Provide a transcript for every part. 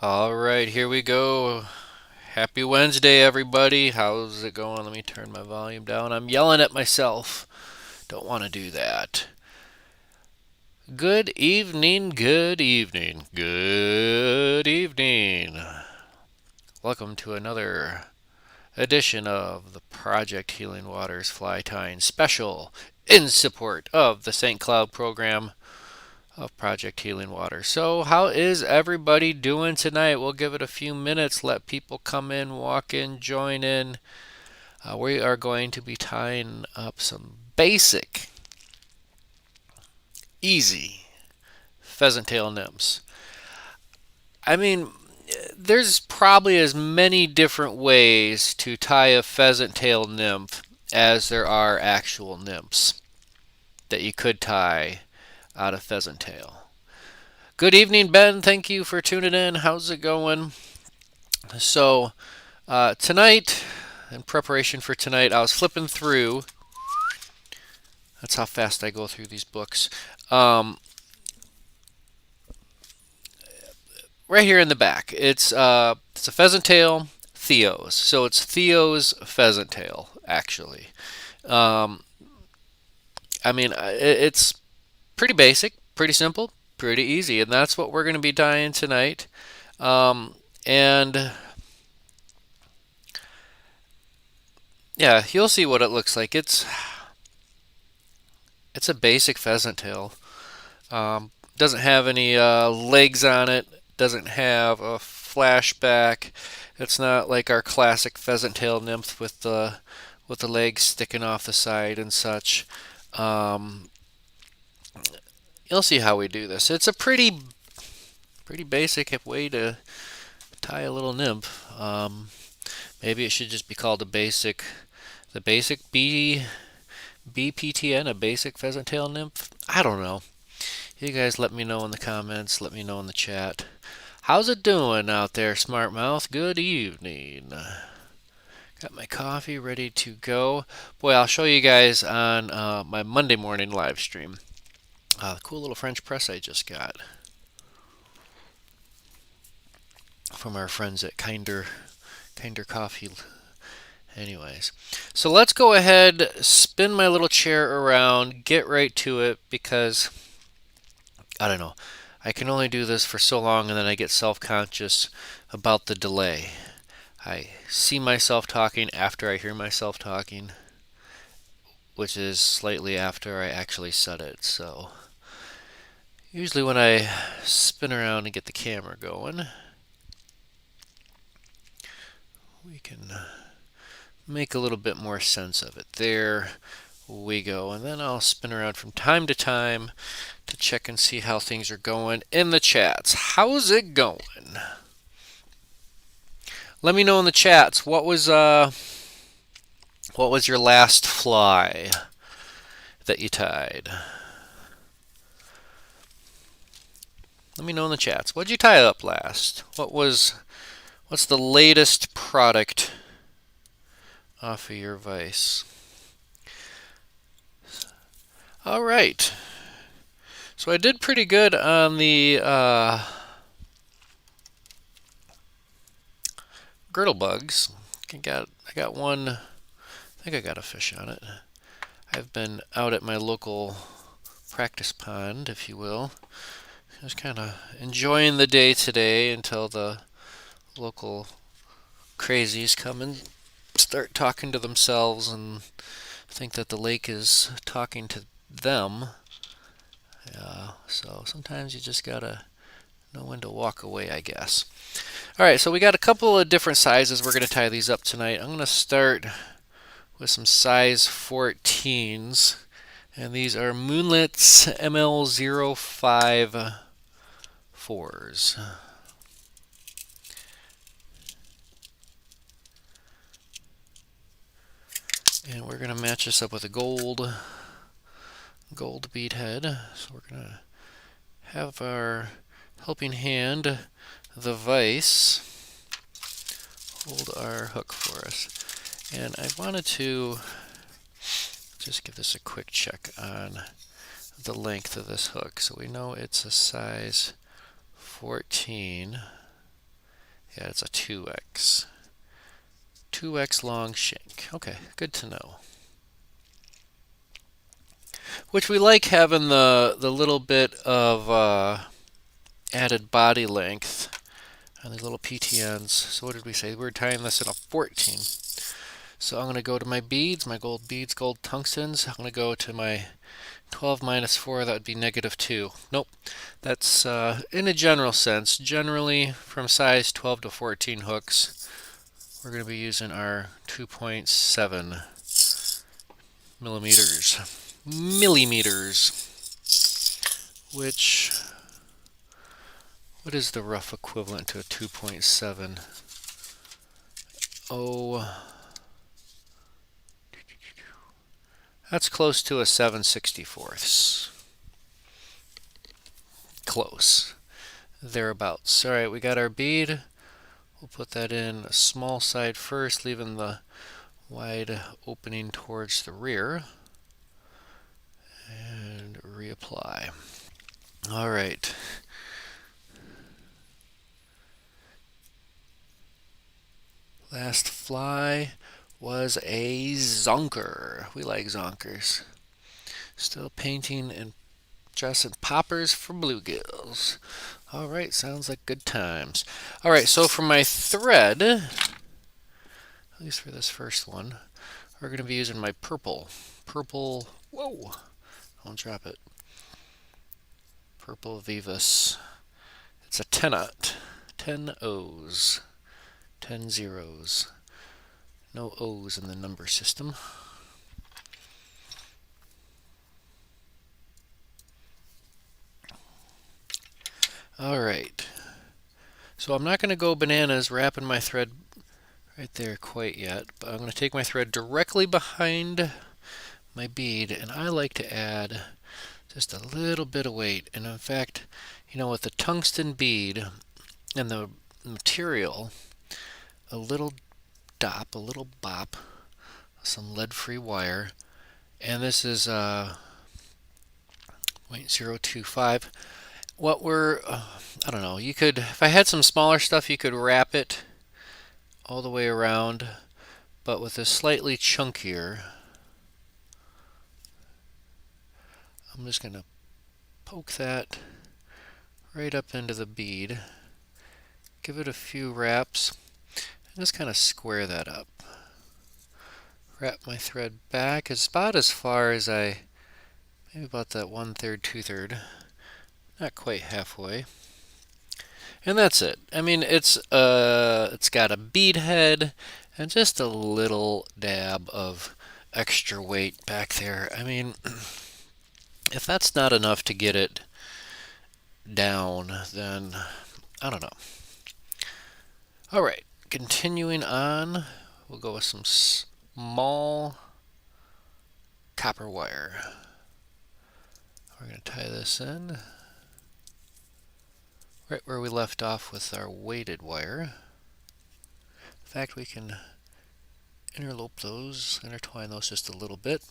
All right, here we go. Happy Wednesday, everybody. How's it going? Let me turn my volume down. I'm yelling at myself. Don't want to do that. Good evening, good evening, good evening. Welcome to another edition of the Project Healing Waters Fly Tying Special in support of the St. Cloud program of Project Healing Water. So, how is everybody doing tonight? We'll give it a few minutes, let people come in, walk in, join in. We are going to be tying up some basic, easy pheasant tail nymphs. I mean, there's probably as many different ways to tie a pheasant tail nymph as there are actual nymphs that you could tie out of pheasant tail. Good evening, Ben. Thank you for tuning in. How's it going? So, tonight, in preparation for tonight, I was flipping through. That's how fast I go through these books. Right here in the back, it's a pheasant tail, Theo's. So it's Theo's pheasant tail, actually. Um, it's pretty basic, pretty simple, pretty easy, and that's what we're going to be tying tonight. And yeah, you'll see what it looks like. It's a basic pheasant tail. Doesn't have any legs on it. Doesn't have a flashback. It's not like our classic pheasant tail nymph with the legs sticking off the side and such. Um, you'll see how we do this. It's a pretty basic way to tie a little nymph. Maybe it should just be called the basic BPTN, a basic pheasant tail nymph. I don't know. You guys let me know in the comments, let me know in the chat. How's it doing out there, Smart Mouth? Good evening. Got my coffee ready to go. Boy, I'll show you guys on my Monday morning live stream. The cool little French press I just got from our friends at Kinder Coffee. Anyways, so let's go ahead, spin my little chair around, get right to it because I don't know. I can only do this for so long and then I get self-conscious about the delay. I see myself talking after I hear myself talking, which is slightly after I actually said it. So usually when I spin around and get the camera going, we can make a little bit more sense of it. There we go. And then I'll spin around from time to time to check and see how things are going in the chats. How's it going? Let me know in the chats what was your last fly that you tied? Let me know in the chats. What'd you tie up last? What's the latest product off of your vise? All right. So I did pretty good on the girdle bugs. I got one. I think I got a fish on it. I've been out at my local practice pond, if you will. Just kind of enjoying the day today until the local crazies come and start talking to themselves and think that the lake is talking to them. So sometimes you just gotta know when to walk away, I guess. All right, so we got a couple of different sizes. We're gonna tie these up tonight. I'm gonna start with some size 14s, and these are Moonlit's ML05 4s. And we're gonna match this up with a gold bead head. So we're gonna have our helping hand, the vise, hold our hook for us. And I wanted to just give this a quick check on the length of this hook. So we know it's a size 14. Yeah, it's a 2x. 2x long shank. Okay, good to know. Which we like having the little bit of added body length on these little PTNs. So what did we say? We're tying this in a 14. So I'm going to go to my beads, my gold beads, gold tungstens. I'm going to go to my 12 minus 4, that would be -2. Nope, that's in a general sense. Generally, from size 12 to 14 hooks, we're going to be using our 2.7 millimeters, which, what is the rough equivalent to a 2.7? Oh, that's close to a 7/64. Close. Thereabouts. Alright, we got our bead. We'll put that in a small side first, leaving the wide opening towards the rear. And reapply. Alright. Last fly was a zonker. We like zonkers. Still painting and dressing poppers for bluegills. Alright, sounds like good times. Alright, so for my thread, at least for this first one, we're going to be using my purple, whoa, don't drop it, purple Vivus. It's a 10-aught, 10 O's, 10 zeros, no O's in the number system. Alright, so I'm not going to go bananas wrapping my thread right there quite yet, but I'm going to take my thread directly behind my bead, and I like to add just a little bit of weight. And in fact, you know, with the tungsten bead and the material, a little dop, a little bop, some lead-free wire, and this is 0.025. What we're, I don't know, you could, if I had some smaller stuff, you could wrap it all the way around, but with this slightly chunkier, I'm just going to poke that right up into the bead, give it a few wraps, and just kind of square that up. Wrap my thread back about as far as maybe about that 1/3, 2/3, not quite halfway. And that's it. I mean, it's got a bead head and just a little dab of extra weight back there. I mean, if that's not enough to get it down, then I don't know. Alright, continuing on, we'll go with some small copper wire. We're going to tie this in right where we left off with our weighted wire. In fact, we can intertwine those just a little bit.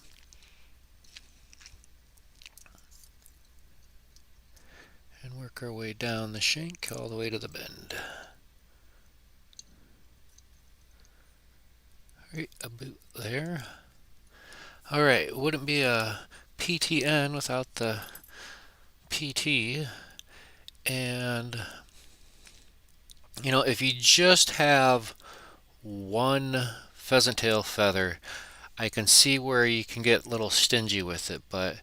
And work our way down the shank all the way to the bend. Right about there. Alright, wouldn't be a PTN without the PT. And, you know, if you just have one pheasant tail feather, I can see where you can get a little stingy with it, but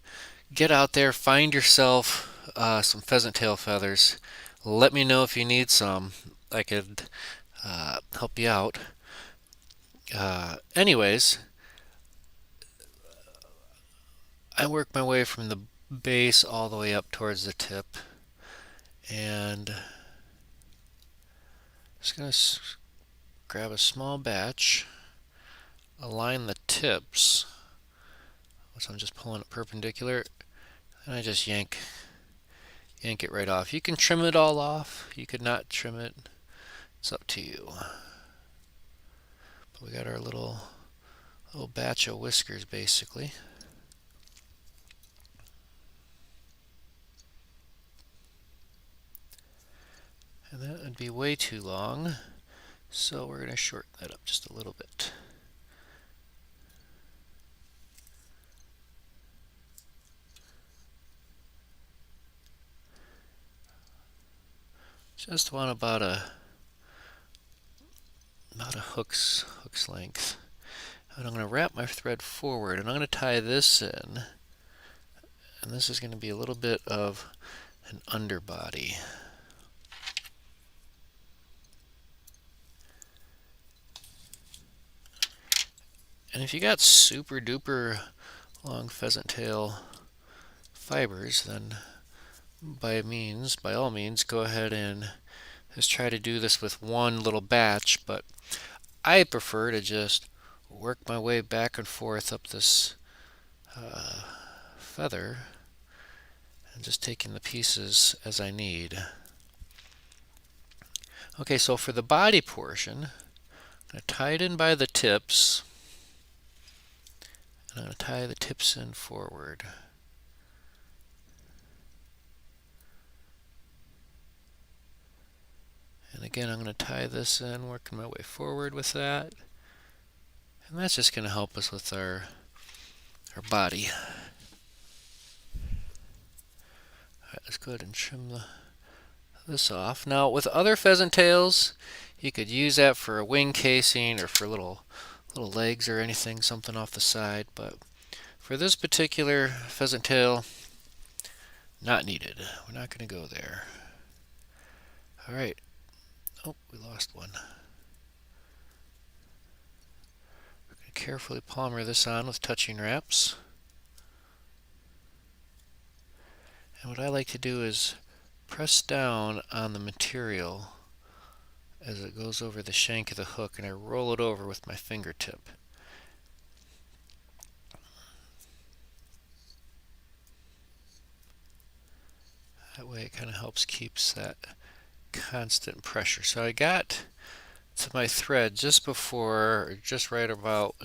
get out there, find yourself some pheasant tail feathers. Let me know if you need some. I could help you out. Anyways, I work my way from the base all the way up towards the tip, and just going to grab a small batch, align the tips, which I'm just pulling it perpendicular, and I just yank it right off. You can trim it all off, you could not trim it, it's up to you. But we got our little batch of whiskers basically. And that would be way too long, so we're going to shorten that up just a little bit. Just want about a hook's length. And I'm going to wrap my thread forward, and I'm going to tie this in. And this is going to be a little bit of an underbody. And if you got super duper long pheasant tail fibers, then by all means, go ahead and just try to do this with one little batch, but I prefer to just work my way back and forth up this feather and just taking the pieces as I need. Okay, so for the body portion, I'm going to tie it in by the tips, and I'm going to tie the tips in forward. And again, I'm going to tie this in, working my way forward with that. And that's just going to help us with our body. Alright, let's go ahead and trim this off. Now, with other pheasant tails, you could use that for a wing casing or for little legs or anything, something off the side. But for this particular pheasant tail, not needed. We're not going to go there. Alright. Oh, we lost one. We're going to carefully palmer this on with touching wraps. And what I like to do is press down on the material as it goes over the shank of the hook, and I roll it over with my fingertip. That way it kind of helps keeps that constant pressure. So I got to my thread just before, or just right about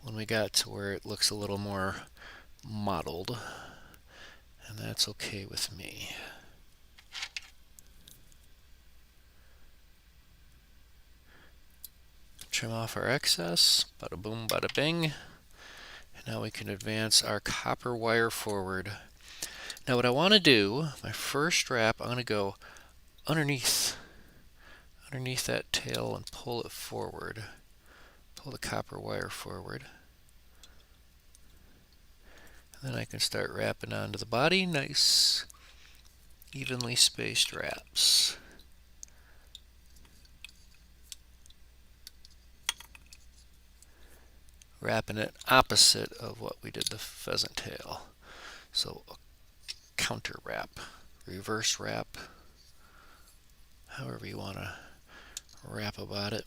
when we got to where it looks a little more mottled, and that's okay with me. Trim off our excess, bada boom, bada bing. And now we can advance our copper wire forward. Now what I want to do, my first wrap, I'm going to go underneath that tail and pull it forward. Pull the copper wire forward. And then I can start wrapping onto the body. Nice, evenly spaced wraps. Wrapping it opposite of what we did the pheasant tail. So a counter wrap, reverse wrap, however you want to wrap about it.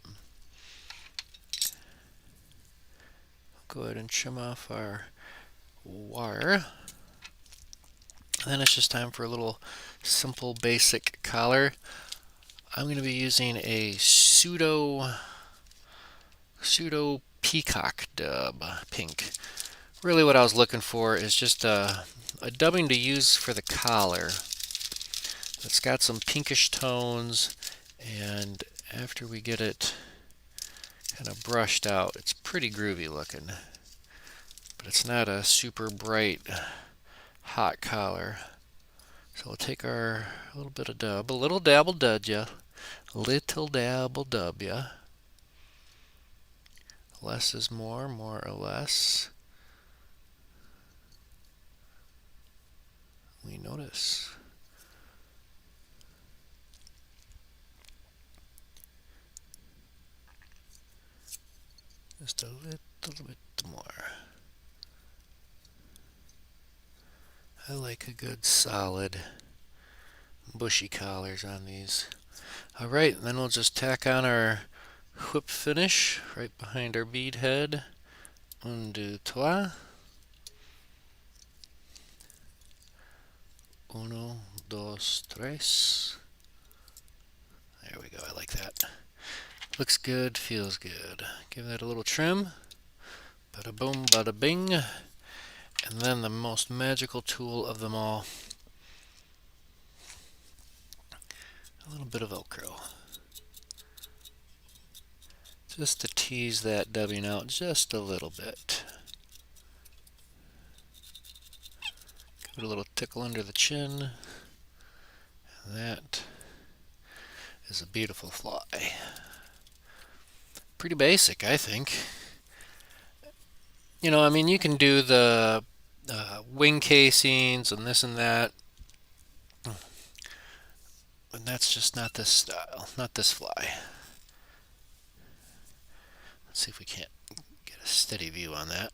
Go ahead and trim off our wire. And then it's just time for a little simple basic collar. I'm going to be using a pseudo peacock dub pink. Really what I was looking for is just a dubbing to use for the collar. It's got some pinkish tones, and after we get it kind of brushed out, it's pretty groovy looking. But it's not a super bright, hot collar. So we'll take our little bit of dub, a little dabble dub ya, little dabble dub ya. Less is more or less. We notice. Just a little bit more. I like a good solid bushy collars on these. Alright, then we'll just tack on our whip finish right behind our bead head. Un, deux, trois. Uno, dos, tres. There we go, I like that. Looks good, feels good. Give that a little trim. Bada boom, bada bing. And then the most magical tool of them all. little bit of Velcro. Just to tease that dubbing out just a little bit. Give it a little tickle under the chin. That is a beautiful fly. Pretty basic, I think. You know, I mean, you can do the wing casings and this and that, but that's just not this style, not this fly. Let's see if we can't get a steady view on that.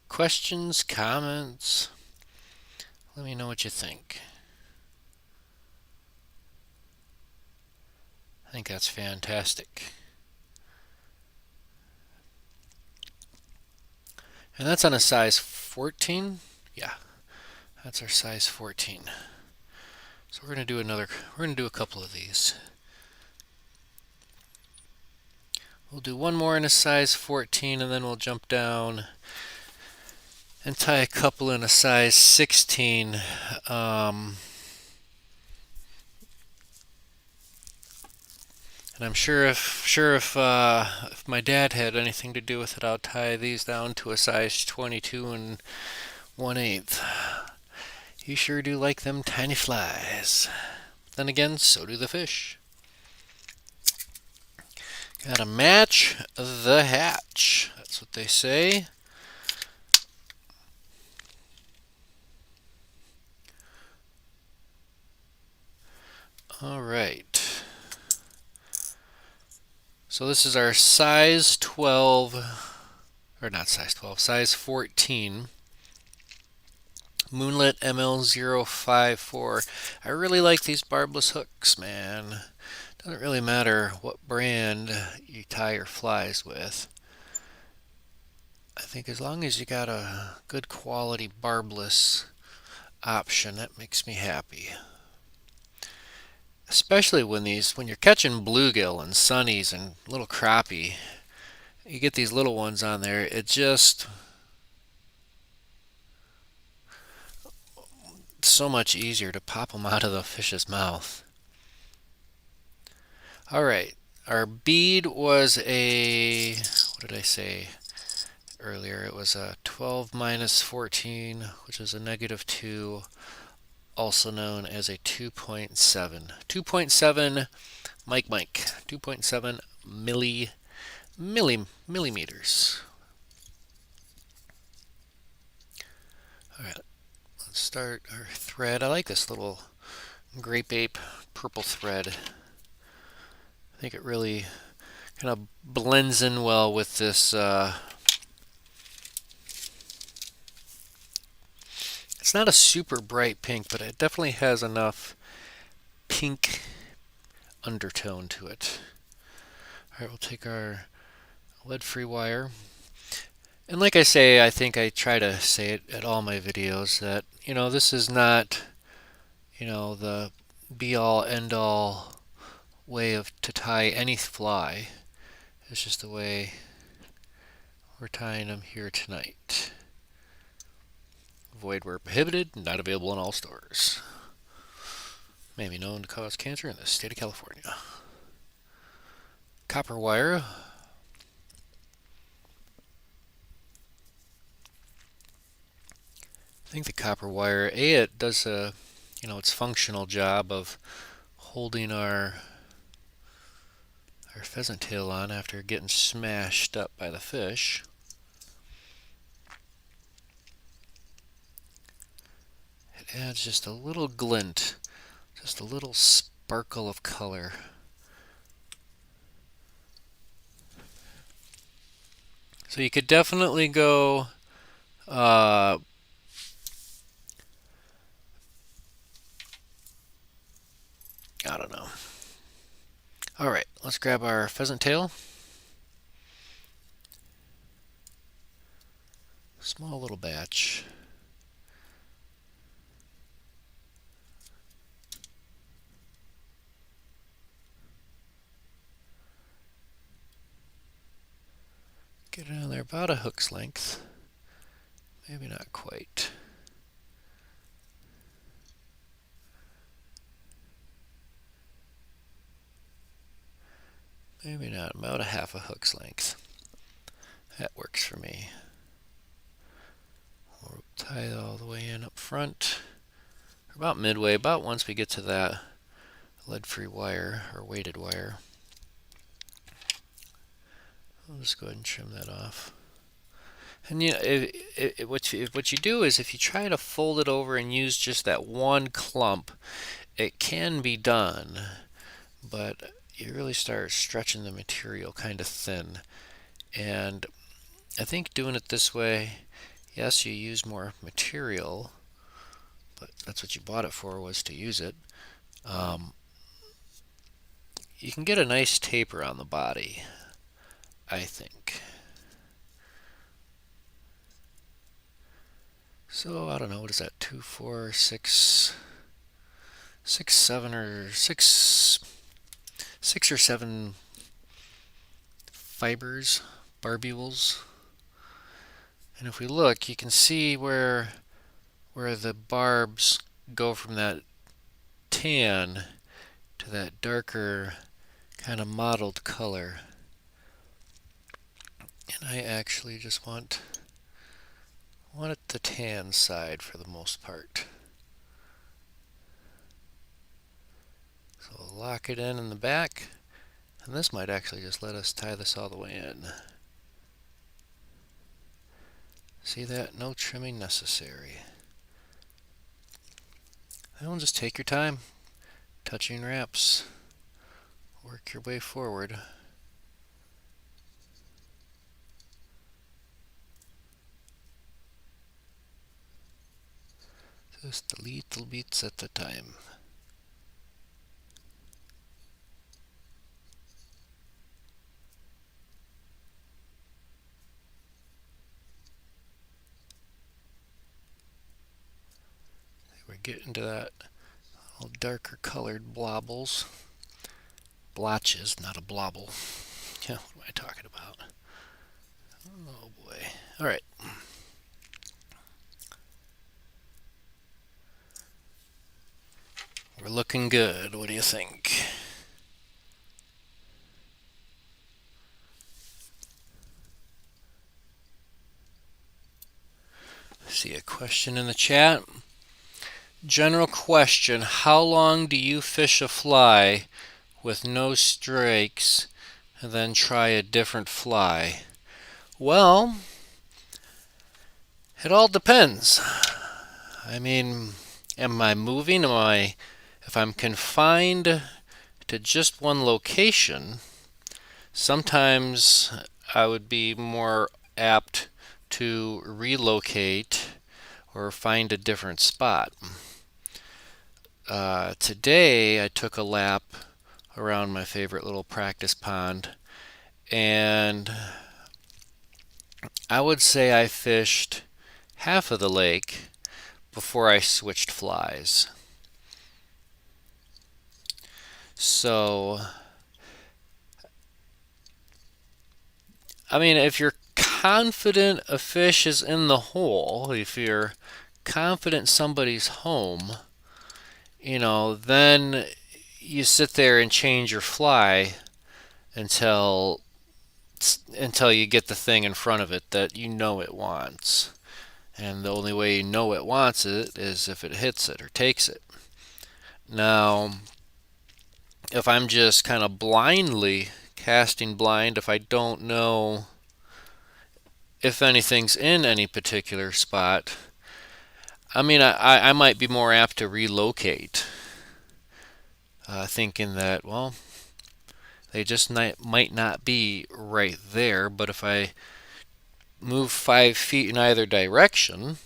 Questions, comments? Let me know what you think. I think that's fantastic. And that's on a size 14? Yeah, that's our size 14. So we're going to do a couple of these. We'll do one more in a size 14 and then we'll jump down and tie a couple in a size 16. And I'm sure if my dad had anything to do with it, I'll tie these down to a size 22 and 1/8. You sure do like them tiny flies. Then again, so do the fish. Gotta match the hatch. That's what they say. All right. So this is our size 12, or not size 12, size 14. Moonlit ML054. I really like these barbless hooks, man. Doesn't really matter what brand you tie your flies with. I think as long as you got a good quality barbless option, that makes me happy. Especially when you're catching bluegill and sunnies and little crappie, you get these little ones on there, it's just so much easier to pop them out of the fish's mouth. Alright, our bead was a, what did I say earlier? It was a 12 minus 14, which is a -2, also known as a 2.7. 2.7 Mike, 2.7 millimeters. Alright, let's start our thread. I like this little grape ape purple thread. I think it really kind of blends in well with this. It's not a super bright pink, but it definitely has enough pink undertone to it. Alright, we'll take our lead-free wire. And like I say, I think I try to say it at all my videos that, you know, this is not, you know, the be-all, end-all way to tie any fly. It's just the way we're tying them here tonight. Void where prohibited, not available in all stores. May be known to cause cancer in the state of California. Copper wire. I think the copper wire, it does a, you know, its functional job of holding our pheasant tail on after getting smashed up by the fish. It adds just a little glint, just a little sparkle of color. So you could definitely go I don't know. Alright, let's grab our pheasant tail. Small little batch. Get it on there about a hook's length. Maybe not quite. Maybe not. About a half a hook's length. That works for me. We'll tie it all the way in up front. About midway, about once we get to that lead-free wire or weighted wire. I'll just go ahead and trim that off. And you know, what you do is if you try to fold it over and use just that one clump, it can be done, but you really start stretching the material kind of thin. And I think doing it this way, yes, you use more material, but that's what you bought it for, was to use it. You can get a nice taper on the body, I think. So I don't know, what is that? 2, 4, 6, 7 or 6 or 7 fibers, barbules. And if we look, you can see where the barbs go from that tan to that darker kind of mottled color. And I actually just want it the tan side for the most part. So we'll lock it in the back, and this might actually just let us tie this all the way in. See that? No trimming necessary. Then just take your time, touching wraps. Work your way forward. Just a little bits at a time. We're getting to that little darker colored blobbles. Blotches, not a blobble. Yeah, what am I talking about? Oh boy. Alright. We're looking good. What do you think? See a question in the chat. General question, how long do you fish a fly with no strikes and then try a different fly? Well, it all depends. I mean, am I moving? If I'm confined to just one location, sometimes I would be more apt to relocate or find a different spot. Today I took a lap around my favorite little practice pond, and I would say I fished half of the lake before I switched flies. So, I mean, if you're confident a fish is in the hole, if you're confident somebody's home, you know, then you sit there and change your fly until you get the thing in front of it that you know it wants. And the only way you know it wants it is if it hits it or takes it. Now, if I'm just kind of blindly casting blind, if I don't know if anything's in any particular spot, I mean, I might be more apt to relocate, thinking that, well, they just might not be right there, but if I move 5 feet in either direction,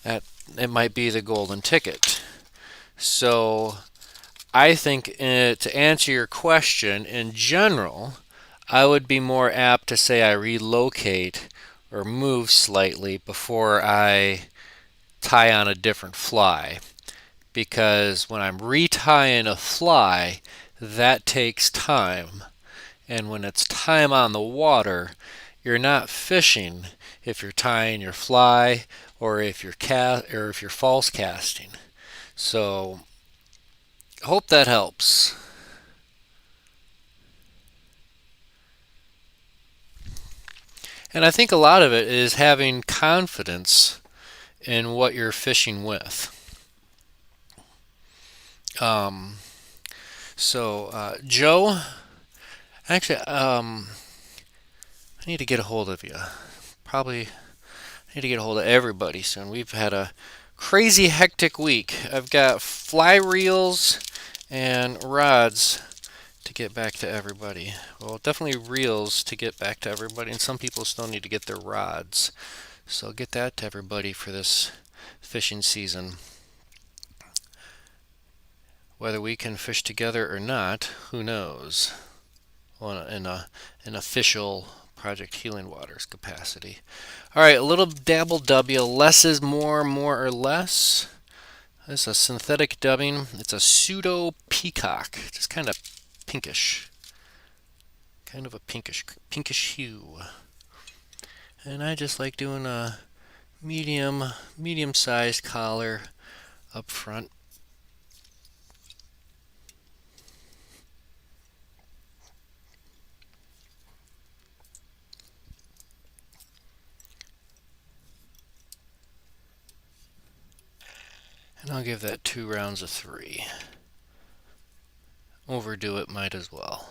that it might be the golden ticket. So I think to answer your question, in general, I would be more apt to say I relocate or move slightly before I tie on a different fly. Because when I'm retying a fly, that takes time. And when it's time on the water, you're not fishing if you're tying your fly or if you're false casting. So hope that helps. And I think a lot of it is having confidence in what you're fishing with. Um, Joe, actually, I need to get a hold of you. Probably need to get a hold of everybody soon. We've had a crazy hectic week. I've got fly reels and rods to get back to everybody. Well, definitely reels to get back to everybody, and some people still need to get their rods. So I'll get that to everybody for this fishing season. Whether we can fish together or not, who knows? Well, in an official Project Healing Waters capacity. All right, a little dabble W. Less is more, more or less. This is a synthetic dubbing. It's a pseudo peacock, just kind of pinkish, kind of a pinkish hue. And I just like doing a medium-sized collar up front. And I'll give that 2 rounds of 3. Overdo it might as well.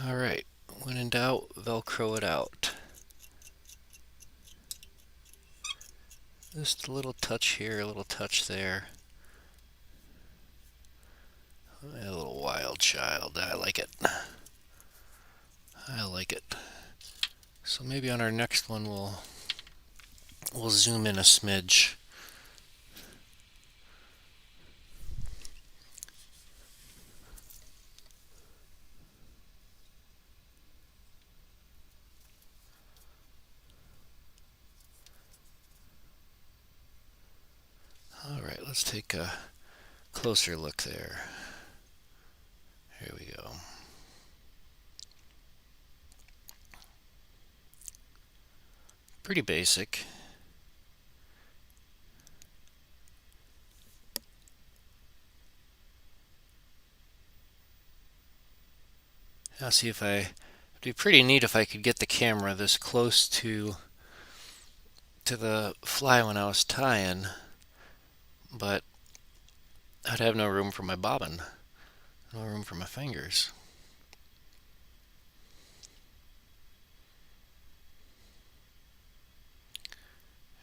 Alright, when in doubt, Velcro it out. Just a little touch here, a little touch there. A little wild child. I like it. I like it. So maybe on our next one we'll zoom in a smidge. Alright, let's take a closer look there. Here we go. Pretty basic. I'll see if it'd be pretty neat if I could get the camera this close to the fly when I was tying, but I'd have no room for my bobbin, no room for my fingers.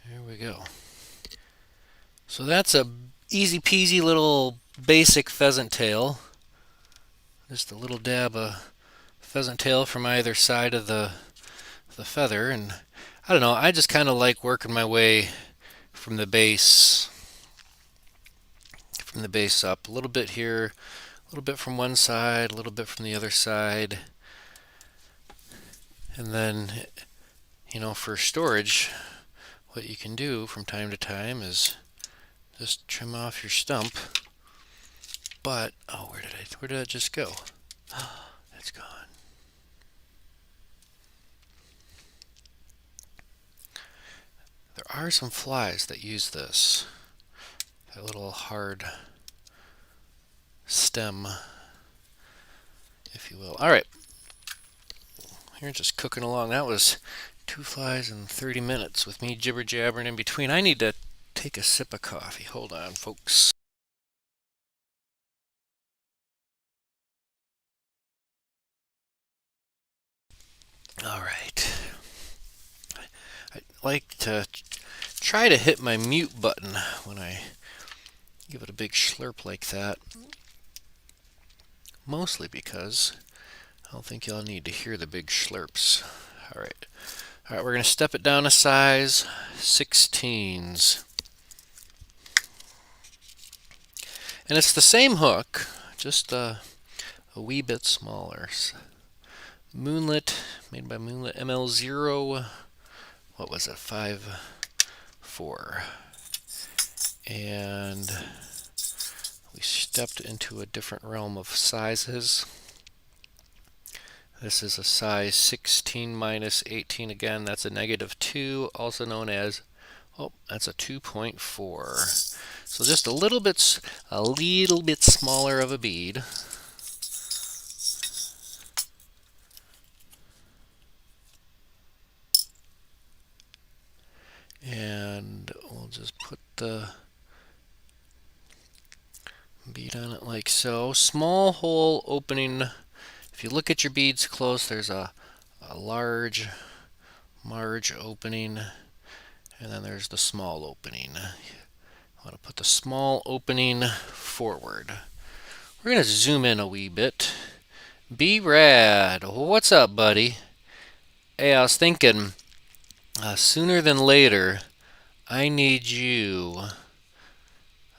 Here we go. So that's a easy peasy little basic pheasant tail. Just a little dab of pheasant tail from either side of the feather, and I don't know, I just kind of like working my way from the base up. A little bit here, a little bit from one side, a little bit from the other side. And then, for storage, what you can do from time to time is just trim off your stump. But, oh, where did it just go? It's gone. There are some flies that use this. That little hard stem, if you will. All right. You're just cooking along. That was 2 flies in 30 minutes with me jibber jabbering in between. I need to take a sip of coffee. Hold on, folks. All right. I like to try to hit my mute button when I give it a big slurp like that. Mostly because I don't think y'all need to hear the big slurps. All right, we're going to step it down a size, 16s. And it's the same hook, just a wee bit smaller. Moonlit, made by Moonlit, ML0, what was it, 5.4. And we stepped into a different realm of sizes. This is a size 16 minus 18 again. That's a -2, also known as, oh, that's a 2.4. So just a little bit smaller of a bead. And we'll just put the bead on it like so. Small hole opening. If you look at your beads close, there's a large marge opening, and then there's the small opening. I want to put the small opening forward. We're going to zoom in a wee bit. B-Rad, what's up, buddy? Hey, I was thinking, sooner than later, I need you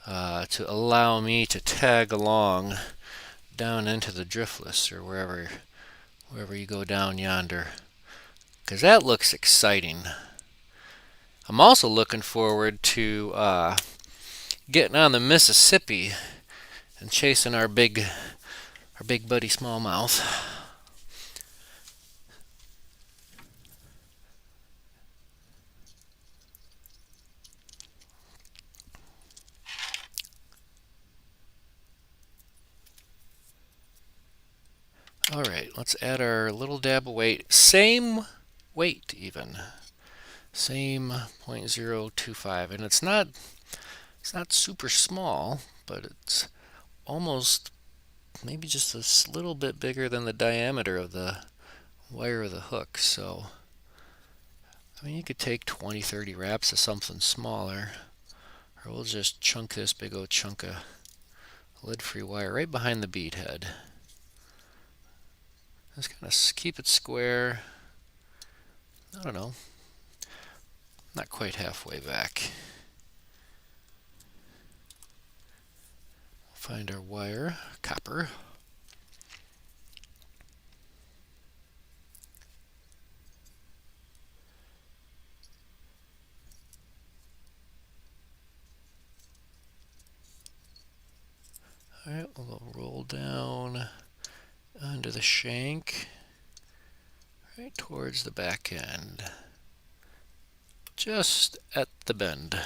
to allow me to tag along down into the driftless or wherever you go down yonder, because that looks exciting. I'm also looking forward to getting on the Mississippi and chasing our big buddy smallmouth. Alright, let's add our little dab of weight. Same weight even. Same 0.025. And it's not super small, but it's almost maybe just a little bit bigger than the diameter of the wire of the hook. So, I mean, you could take 20, 30 wraps of something smaller, or we'll just chunk this big old chunk of lead-free wire right behind the bead head. Just kind of keep it square. I don't know, not quite halfway back. Find our wire, copper. Alright, we'll roll down onto the shank, right towards the back end, just at the bend.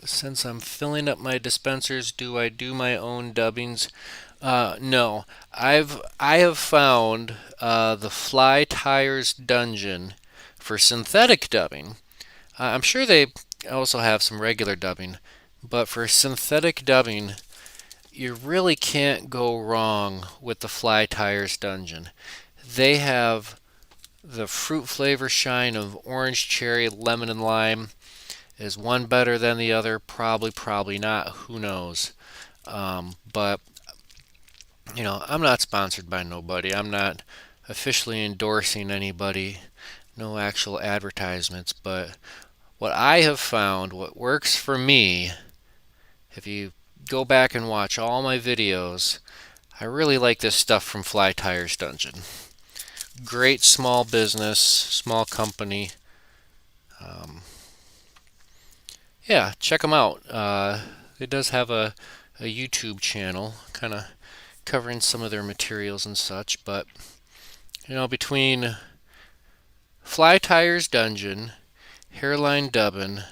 Since I'm filling up my dispensers, do I do my own dubbings? No. I have found the Fly Tyers Dungeon for synthetic dubbing. I'm sure they also have some regular dubbing, but for synthetic dubbing, you really can't go wrong with the Fly Tyers Dungeon. They have the fruit flavor shine of orange, cherry, lemon, and lime. Is one better than the other? Probably, probably not. Who knows? But, you know, I'm not sponsored by nobody. I'm not officially endorsing anybody. No actual advertisements. But what I have found, what works for me, if you go back and watch all my videos, I really like this stuff from Fly Tyers Dungeon. Great small business, small company. Yeah, check them out. It does have a YouTube channel, kind of covering some of their materials and such. But you know, between Fly Tyers Dungeon, Hairline Dubbin,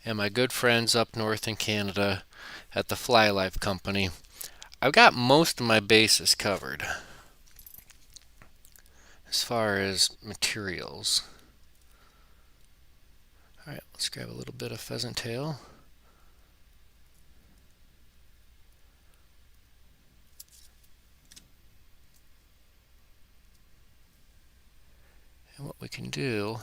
and my good friends up north in Canada at the Fly Life Company, I've got most of my bases covered as far as materials. Alright, let's grab a little bit of pheasant tail. And what we can do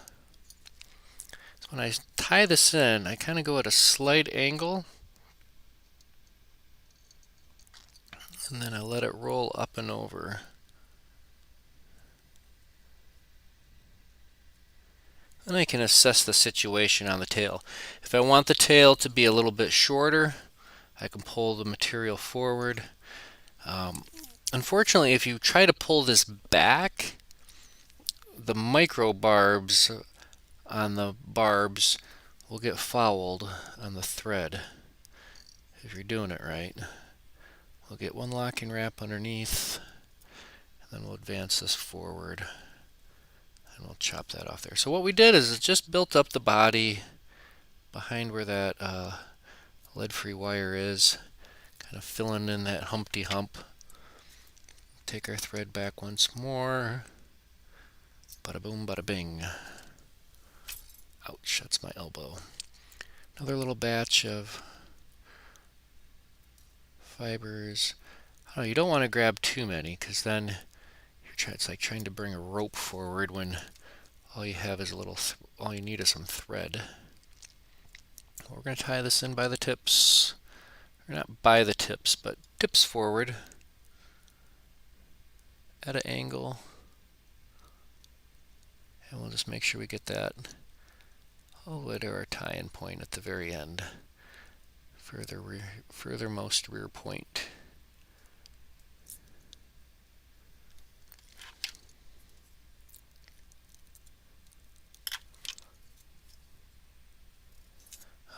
is when I tie this in, I kind of go at a slight angle, and then I let it roll up and over. Then I can assess the situation on the tail. If I want the tail to be a little bit shorter, I can pull the material forward. Unfortunately, if you try to pull this back, the micro barbs on the barbs will get fouled on the thread if you're doing it right. We'll get one locking wrap underneath, and then we'll advance this forward, and we'll chop that off there. So what we did is it just built up the body behind where that lead-free wire is, kind of filling in that Humpty Hump. Take our thread back once more. Bada boom, bada bing. Ouch, that's my elbow. Another little batch of fibers. Oh, you don't want to grab too many, because then it's like trying to bring a rope forward when all you have is all you need is some thread. We're going to tie this in by the tips. Or not by the tips, but tips forward at an angle. And we'll just make sure we get that all the way to our tie-in point at the very end. Furthermost rear point.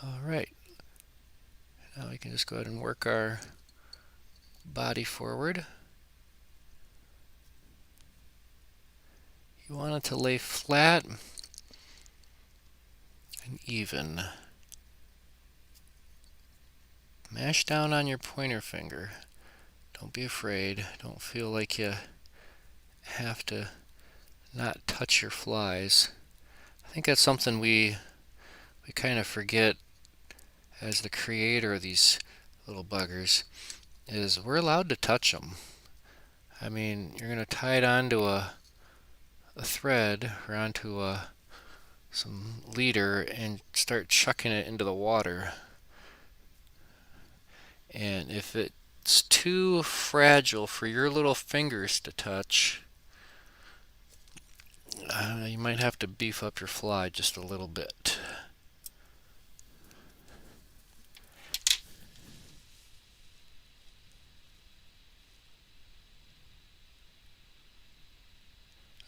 Alright, now we can just go ahead and work our body forward. You want it to lay flat and even. Mash down on your pointer finger. Don't be afraid. Don't feel like you have to not touch your flies. I think that's something we kind of forget as the creator of these little buggers, is we're allowed to touch them. I mean, you're going to tie it onto a thread or onto some leader and start chucking it into the water. And if it's too fragile for your little fingers to touch, you might have to beef up your fly just a little bit.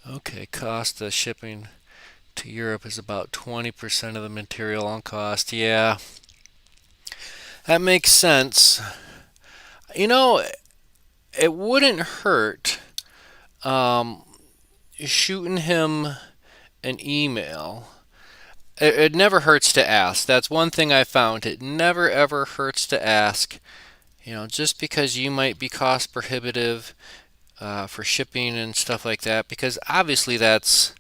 Okay, cost of shipping to Europe is about 20% of the material on cost. Yeah, that makes sense. You know, it wouldn't hurt shooting him an email. It never hurts to ask. That's one thing I found. It never ever hurts to ask. You know, just because you might be cost prohibitive for shipping and stuff like that, because obviously that's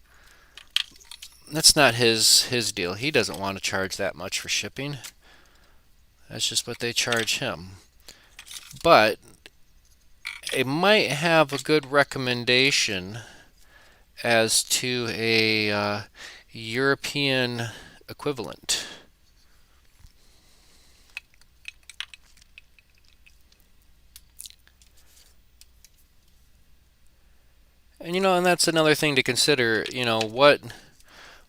not his deal. He doesn't want to charge that much for shipping. That's just what they charge him. But it might have a good recommendation as to a European equivalent. And and that's another thing to consider.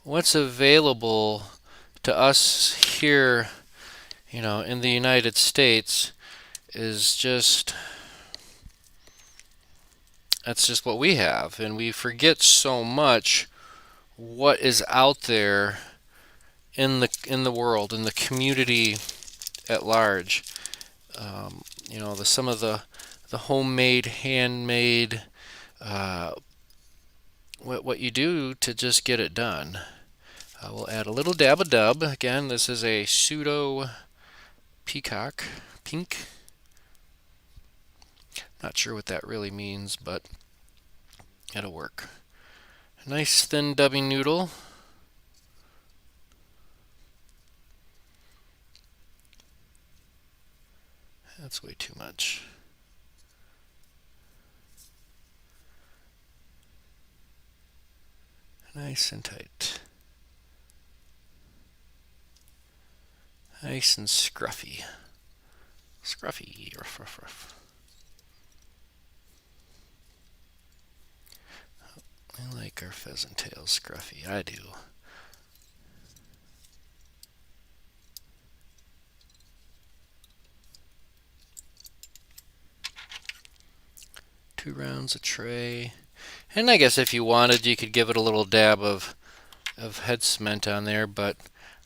What's available to us here, in the United States is that's just what we have, and we forget so much what is out there in the world, in the community at large. Some of the homemade, handmade, what you do to just get it done. We'll add a little dab of dub. Again, this is a pseudo peacock pink. Not sure what that really means, but it'll work. A nice thin dubbing noodle. That's way too much. Nice and tight. Nice and scruffy. Scruffy. Ruff, ruff, ruff. I like our pheasant tails scruffy. I do. Two rounds of tray. And I guess if you wanted, you could give it a little dab of of head cement on there, but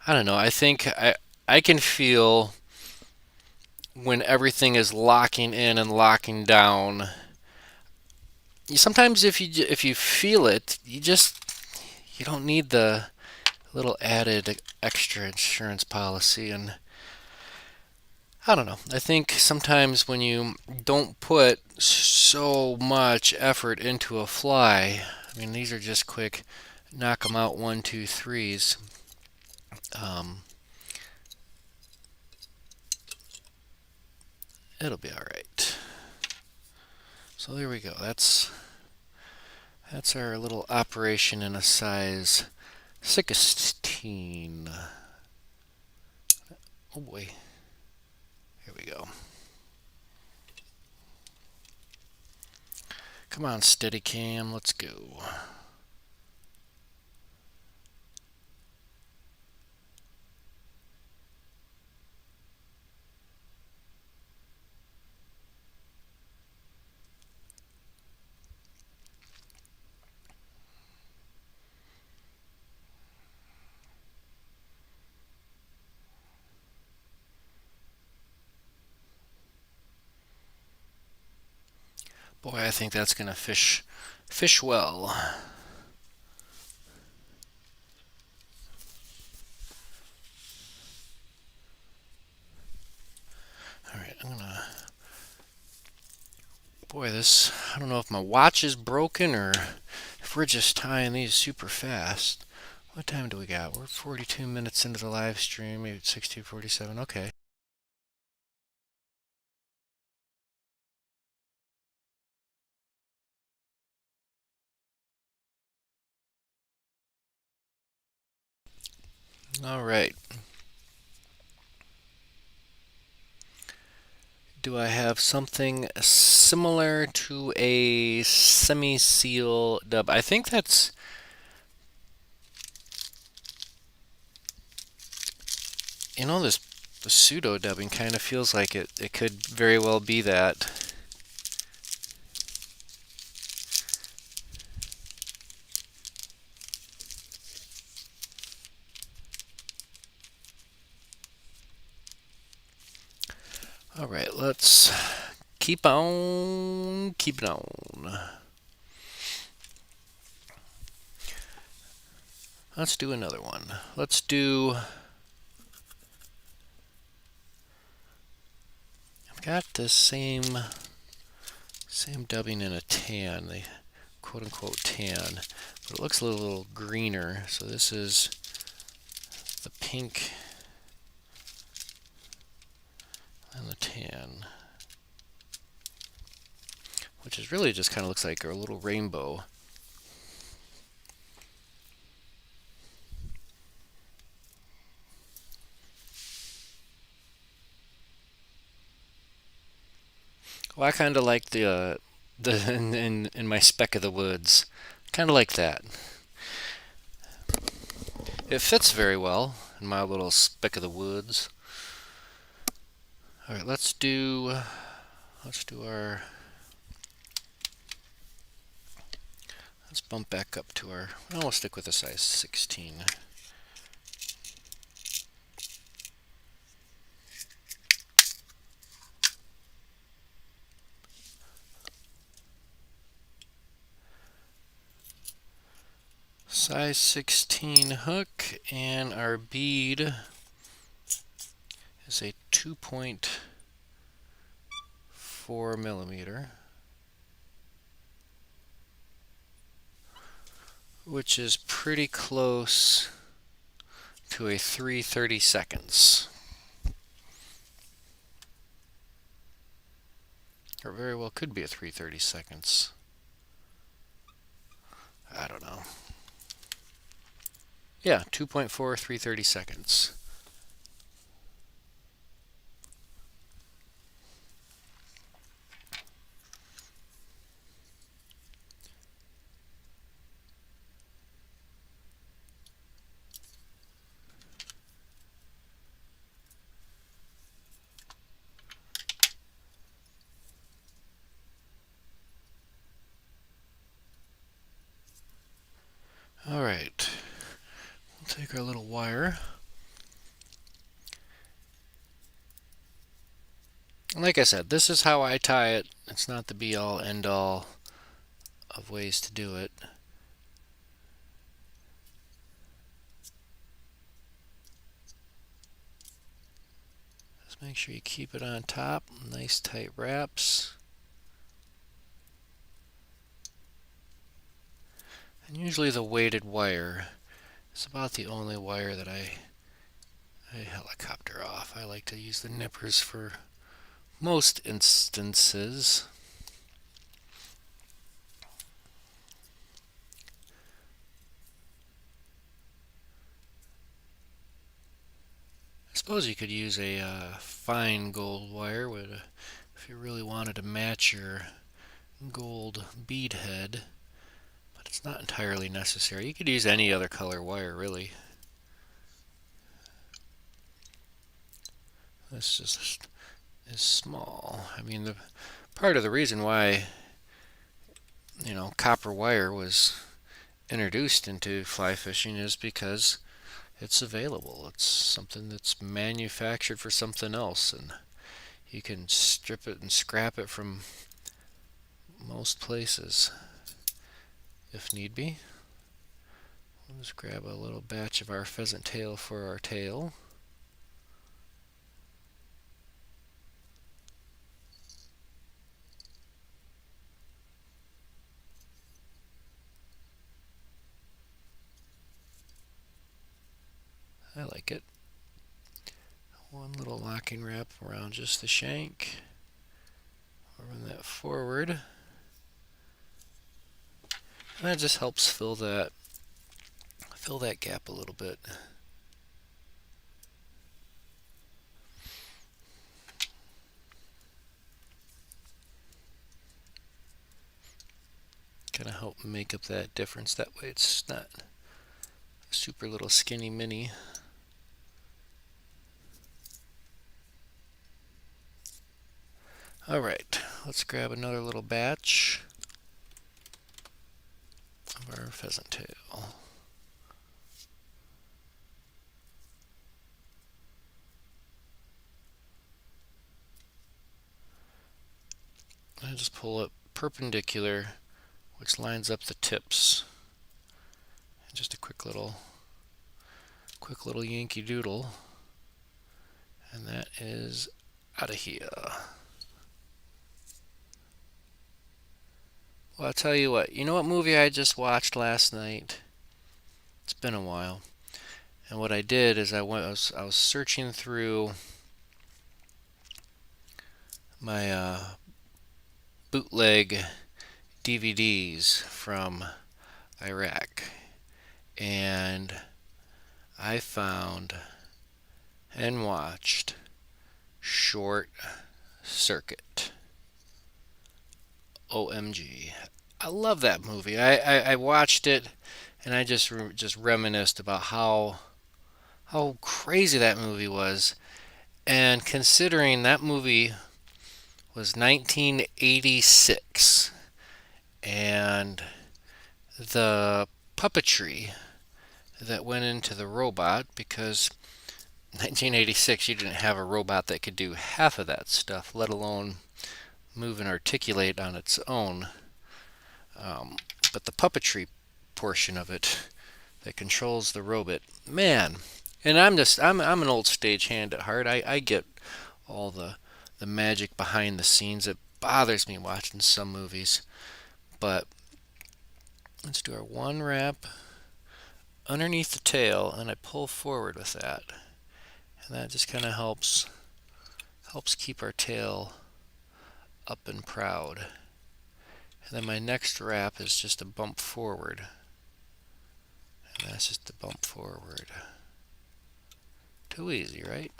I don't know. I think I can feel when everything is locking in and locking down. Sometimes if you feel it, you don't need the little added extra insurance policy. And I don't know. I think sometimes when you don't put so much effort into a fly, I mean, these are just quick knock them out, one, two, threes. Um, It'll be all right. So there we go. That's our little operation in a size 16. Oh boy. Here we go. Come on, Steadicam, let's go. Boy, I think that's gonna fish well. All right, I'm gonna. Boy, this. I don't know if my watch is broken or if we're just tying these super fast. What time do we got? We're 42 minutes into the live stream. Maybe it's 16:47. Okay. All right. Do I have something similar to a semi-seal dub? I think that's. This the pseudo dubbing kind of feels like it could very well be that. All right, let's keep on keeping on. Let's do another one. Let's do. I've got the same dubbing in a tan, the quote unquote tan, but it looks a little greener. So this is the pink and the tan, which is really just kind of looks like a little rainbow. Well, I kind of like the in my speck of the woods, kind of like that. It fits very well in my little speck of the woods. All right, let's do our. Let's bump back up to our. Well, we'll stick with a size 16. Size 16 hook, and our bead is a 2.4 millimeter, which is pretty close to a 3/32. Or very well could be a 3/32. I don't know. Yeah, 2.4 3/32. All right. Take our little wire. And like I said, this is how I tie it. It's not the be-all, end-all of ways to do it. Just make sure you keep it on top. Nice tight wraps. And usually the weighted wire is about the only wire that I helicopter off. I like to use the nippers for most instances. I suppose you could use a fine gold wire if you really wanted to match your gold bead head, but it's not entirely necessary. You could use any other color wire, really. This just is small. I mean, the part of the reason why copper wire was introduced into fly fishing is because it's available. It's something that's manufactured for something else, and you can strip it and scrap it from most places if need be. We'll just grab a little batch of our pheasant tail for our tail. I like it. One little locking wrap around just the shank. Run that forward. And that just helps fill that gap a little bit. Kind of help make up that difference. That way it's not a super little skinny mini. Alright, let's grab another little batch of our pheasant tail. I just pull it perpendicular, which lines up the tips. And just a quick little Yankee Doodle, and that is out of here. Well, I'll tell you what. You know what movie I just watched last night? It's been a while. And what I did is I was searching through my bootleg DVDs from Iraq, and I found and watched Short Circuit. OMG. I love that movie. I watched it and I just reminisced about how crazy that movie was. And considering that movie was 1986 and the puppetry that went into the robot, because 1986 you didn't have a robot that could do half of that stuff, let alone move and articulate on its own. But the puppetry portion of it that controls the robot, man. And I'm an old stagehand at heart. I get all the magic behind the scenes. It bothers me watching some movies. But let's do our one wrap underneath the tail, and I pull forward with that. And that just kind of helps keep our tail up and proud. And then my next wrap is just a bump forward. And that's just a bump forward. Too easy, right?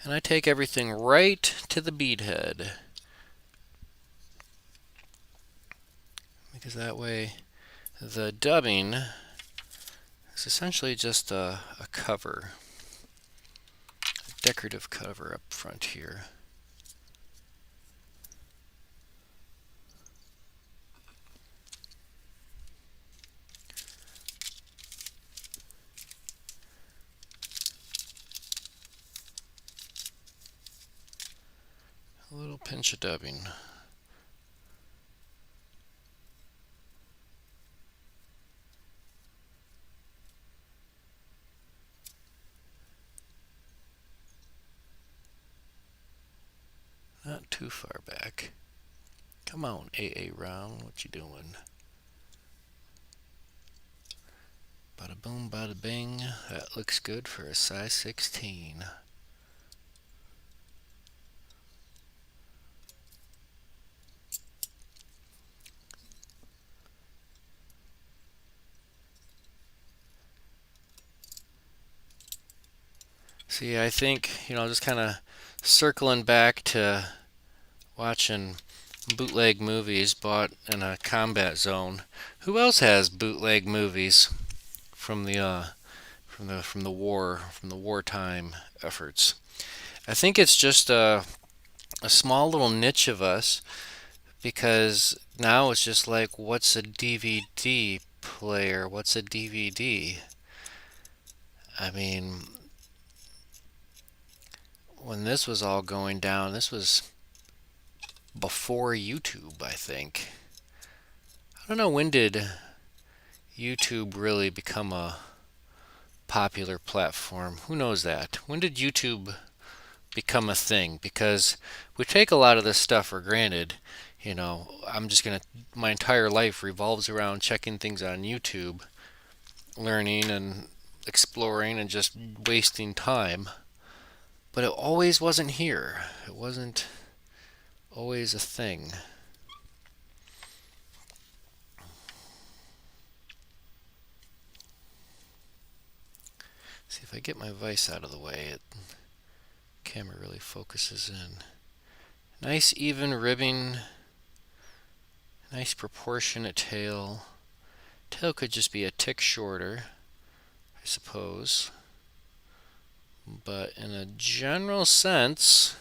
And I take everything right to the bead head, because that way the dubbing is essentially just a cover, a decorative cover up front here. A little pinch of dubbing. Not too far back. Come on, AA round. What you doing? Bada boom, bada bing. That looks good for a size 16. See, I think, just kind of circling back to watching bootleg movies bought in a combat zone. Who else has bootleg movies from the war, from the wartime efforts? I think it's just a small little niche of us, because now it's just like, what's a DVD player? What's a DVD? I mean, when this was all going down, this was before YouTube, I think. I don't know, when did YouTube really become a popular platform? Who knows that? When did YouTube become a thing? Because we take a lot of this stuff for granted. My entire life revolves around checking things on YouTube, learning and exploring and just wasting time. But it always wasn't here. It wasn't always a thing. See, if I get my vise out of the way, the camera really focuses in. Nice even ribbing. Nice proportionate tail. Tail could just be a tick shorter, I suppose. But in a general sense,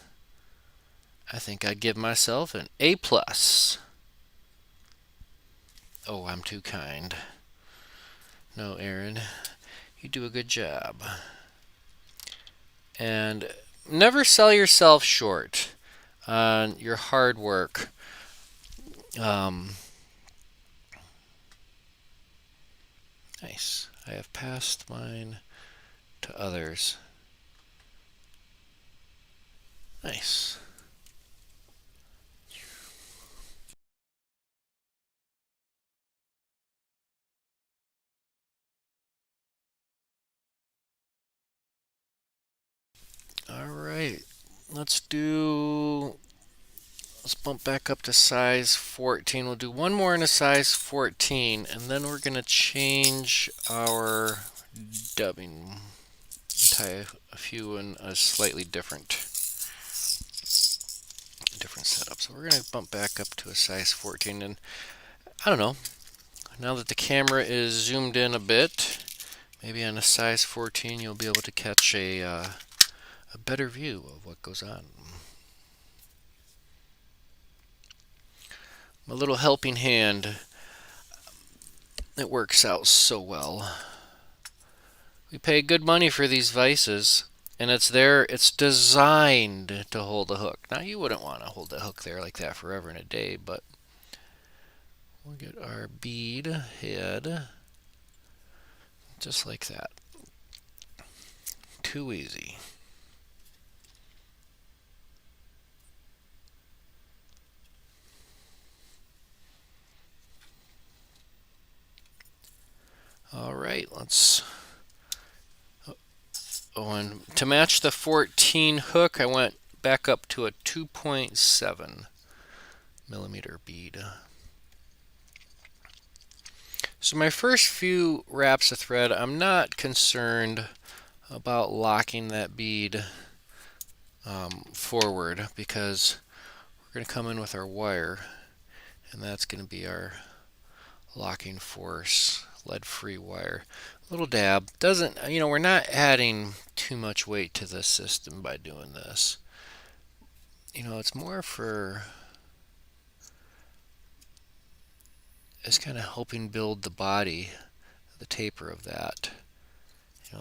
I think I'd give myself an A+. Oh, I'm too kind. No, Aaron, you do a good job. And never sell yourself short on your hard work. Nice. I have passed mine to others. Nice. All right. Let's bump back up to size 14. We'll do one more in a size 14, and then we're going to change our dubbing. Tie a few in a slightly different setup. So we're going to bump back up to a size 14, and I don't know, now that the camera is zoomed in a bit, maybe on a size 14 you'll be able to catch a better view of what goes on. My little helping hand, it works out so well. We pay good money for these vices, and it's designed to hold a hook. Now, you wouldn't want to hold the hook there like that forever and a day, but we'll get our bead head just like that. Too easy. All right, let's. Oh, and to match the 14 hook, I went back up to a 2.7 millimeter bead. So my first few wraps of thread, I'm not concerned about locking that bead forward, because we're going to come in with our wire, and that's going to be our locking force, lead-free wire. Little dab. Doesn't, we're not adding too much weight to this system by doing this. It's more for, it's kind of helping build the body, the taper of that.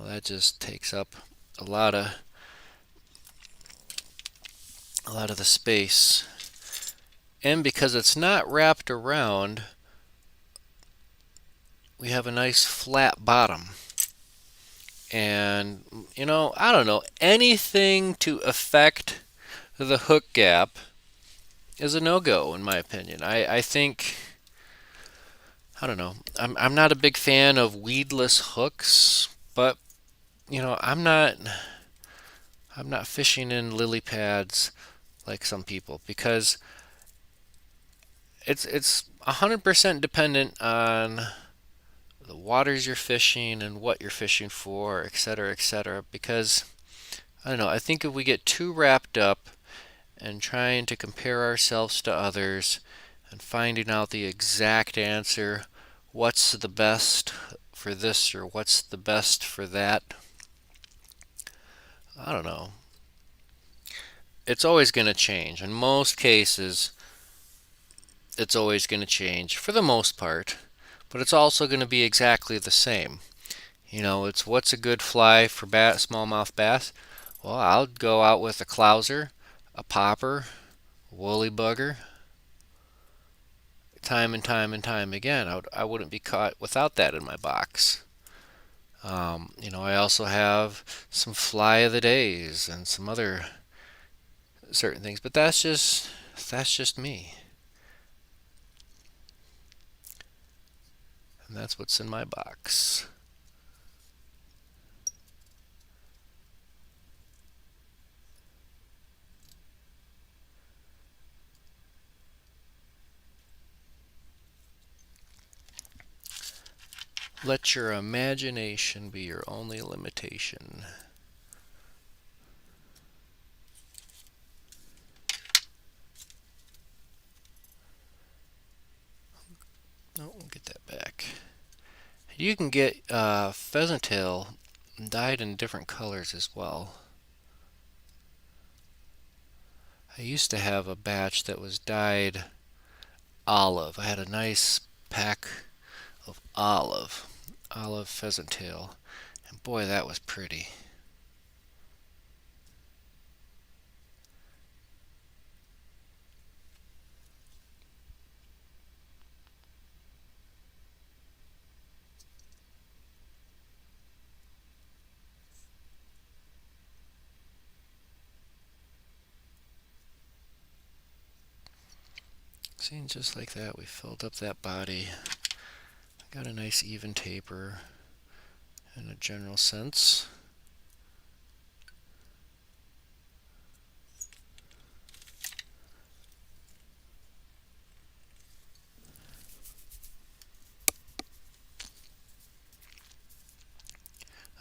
That just takes up a lot of a lot of the space. And because it's not wrapped around, we have a nice flat bottom. And, I don't know, anything to affect the hook gap is a no-go in my opinion. I think, I don't know, I'm not a big fan of weedless hooks, but I'm not fishing in lily pads like some people, because it's 100% dependent on the waters you're fishing and what you're fishing for, etc., etc. Because I don't know, I think if we get too wrapped up and trying to compare ourselves to others and finding out the exact answer, what's the best for this or what's the best for that, I don't know. It's always going to change. In most cases, it's always going to change for the most part, but it's also going to be exactly the same. It's what's a good fly for smallmouth bass? Well, I'll go out with a clouser, a popper, a woolly bugger, time and time and time again. I wouldn't be caught without that in my box. I also have some fly of the days and some other certain things, but that's just me, and that's what's in my box. Let your imagination be your only limitation. Oh, we'll get that back. You can get pheasant tail dyed in different colors as well. I used to have a batch that was dyed olive. I had a nice pack of olive pheasant tail, and boy, that was pretty. See, just like that, we filled up that body. Got a nice even taper in a general sense.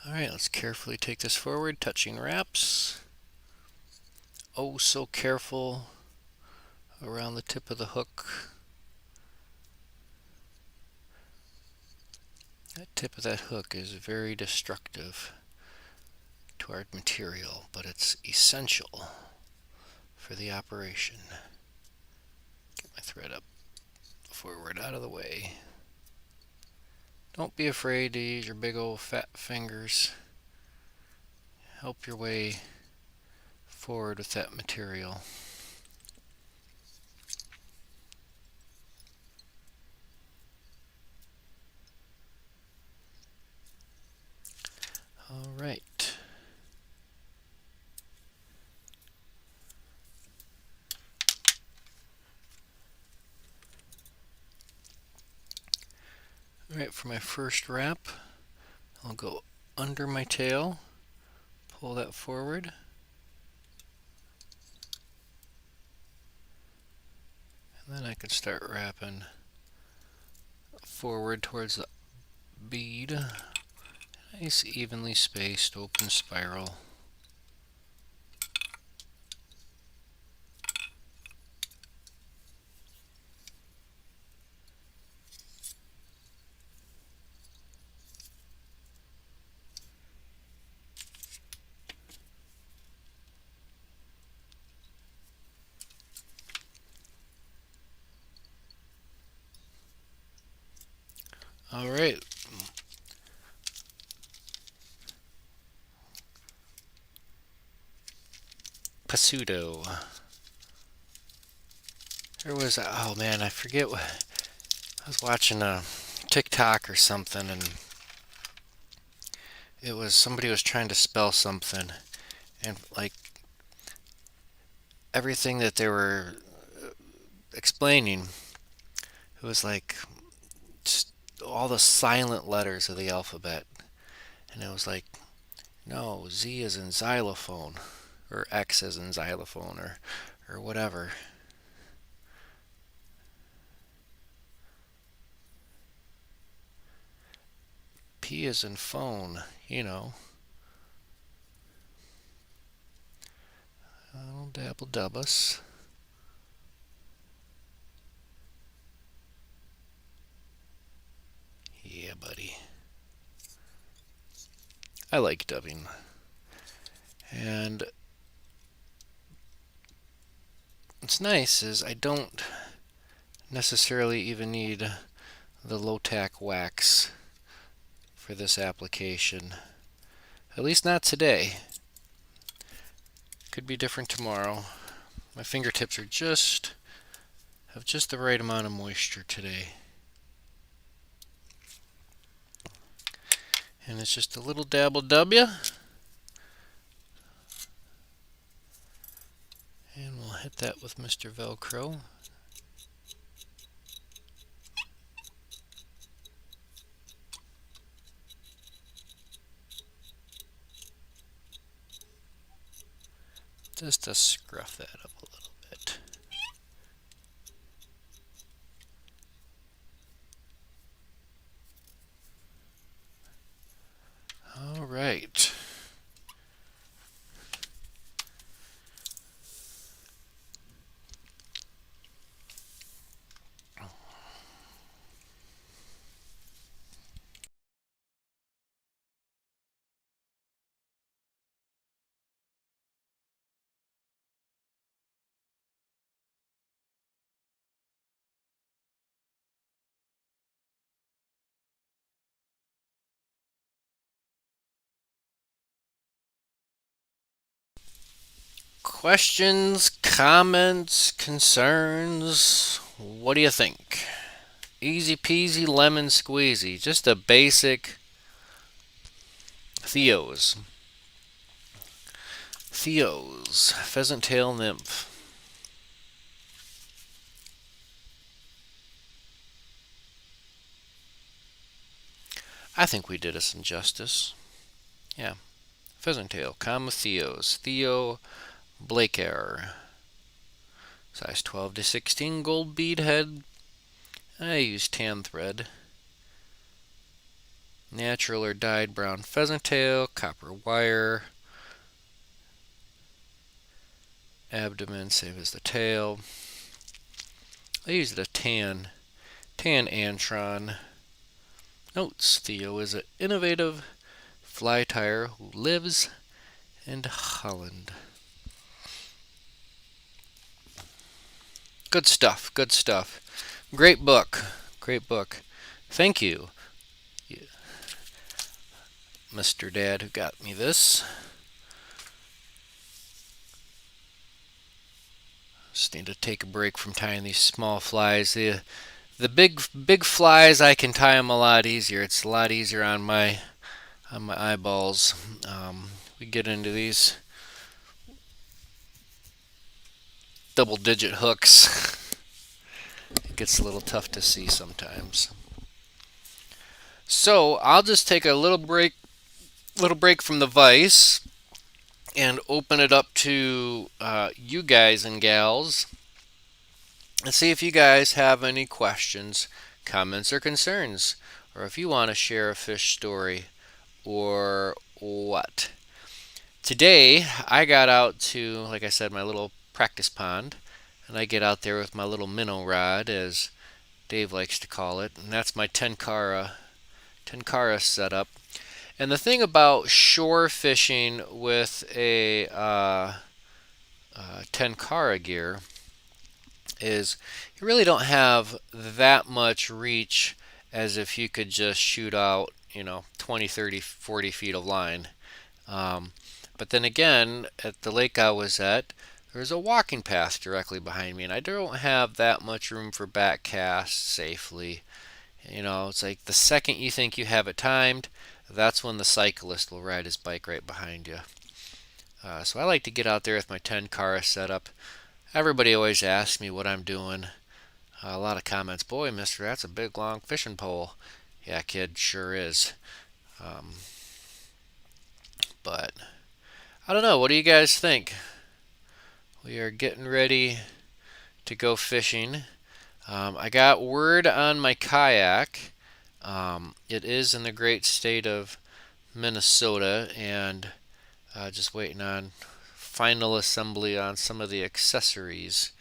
Alright, let's carefully take this forward, touching wraps. Oh, so careful around the tip of the hook. That tip of that hook is very destructive to our material, but it's essential for the operation. Get my thread up forward out of the way. Don't be afraid to use your big old fat fingers. Help your way forward with that material. All right. All right, for my first wrap, I'll go under my tail, pull that forward, and then I can start wrapping forward towards the bead. Nice evenly spaced open spiral. All right. Pseudo. There was, oh man, I forget what, I was watching a TikTok or something, and it was somebody was trying to spell something, and like everything that they were explaining, it was like just all the silent letters of the alphabet, and it was like, no, Z is in xylophone, or X is in xylophone, or whatever. P is in phone, you know. Oh, dabble dubbus. Yeah, buddy. I like dubbing. And what's nice is I don't necessarily even need the low-tack wax for this application. At least not today. Could be different tomorrow. My fingertips are have just the right amount of moisture today. And it's just a little dabble W. And we'll hit that with Mr. Velcro. Just to scruff that up a little bit. All right. Questions, comments, concerns? What do you think? Easy peasy lemon squeezy. Just a basic Theos. Theos. Pheasant tail nymph. I think we did us some justice. Yeah. Pheasant tail, comma Theos. Theo Blakeair. Size 12 to 16 gold bead head. I use tan thread. Natural or dyed brown pheasant tail, copper wire. Abdomen, same as the tail. I used a tan Antron. Notes: Theo is an innovative fly tyer who lives in Holland. Good stuff, good stuff. Great book, great book. Thank you, Mr. Dad, who got me this. Just need to take a break from tying these small flies. The big flies, I can tie them a lot easier. It's a lot easier on my eyeballs. We get into these double-digit hooks. It gets a little tough to see sometimes. So I'll just take a little break from the vise and open it up to you guys and gals and see if you guys have any questions, comments, or concerns, or if you want to share a fish story or what. Today I got out to, like I said, my little practice pond, and I get out there with my little minnow rod, as Dave likes to call it, and that's my tenkara setup. And the thing about shore fishing with a tenkara gear is you really don't have that much reach as if you could just shoot out, 20, 30, 40 feet of line. But then again, at the lake I was at, there's a walking path directly behind me, and I don't have that much room for back casts safely. You know, it's like the second you think you have it timed, that's when the cyclist will ride his bike right behind you. So I like to get out there with my 10 car setup. Everybody always asks me what I'm doing. A lot of comments, boy, mister, that's a big long fishing pole. Yeah, kid, sure is. Um, but I don't know. What do you guys think? We are getting ready to go fishing. I got word on my kayak. It is in the great state of Minnesota, and just waiting on final assembly on some of the accessories.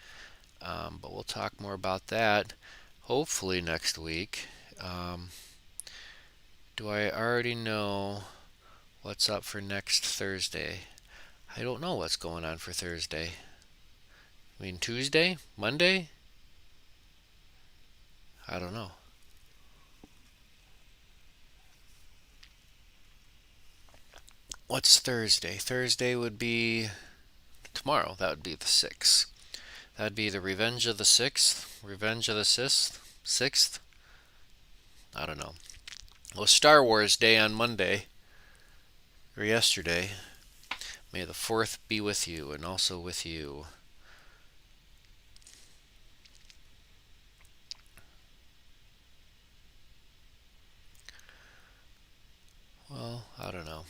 But we'll talk more about that hopefully next week. Do I already know what's up for next Thursday? I don't know what's going on for Thursday. I mean, Tuesday? Monday? I don't know. What's Thursday? Thursday would be tomorrow. That would be the 6th. That'd be the Revenge of the 6th. Revenge of the 6th? I don't know. Well, Star Wars Day on Monday, or yesterday. May the 4th be with you, and also with you. Well, I don't know.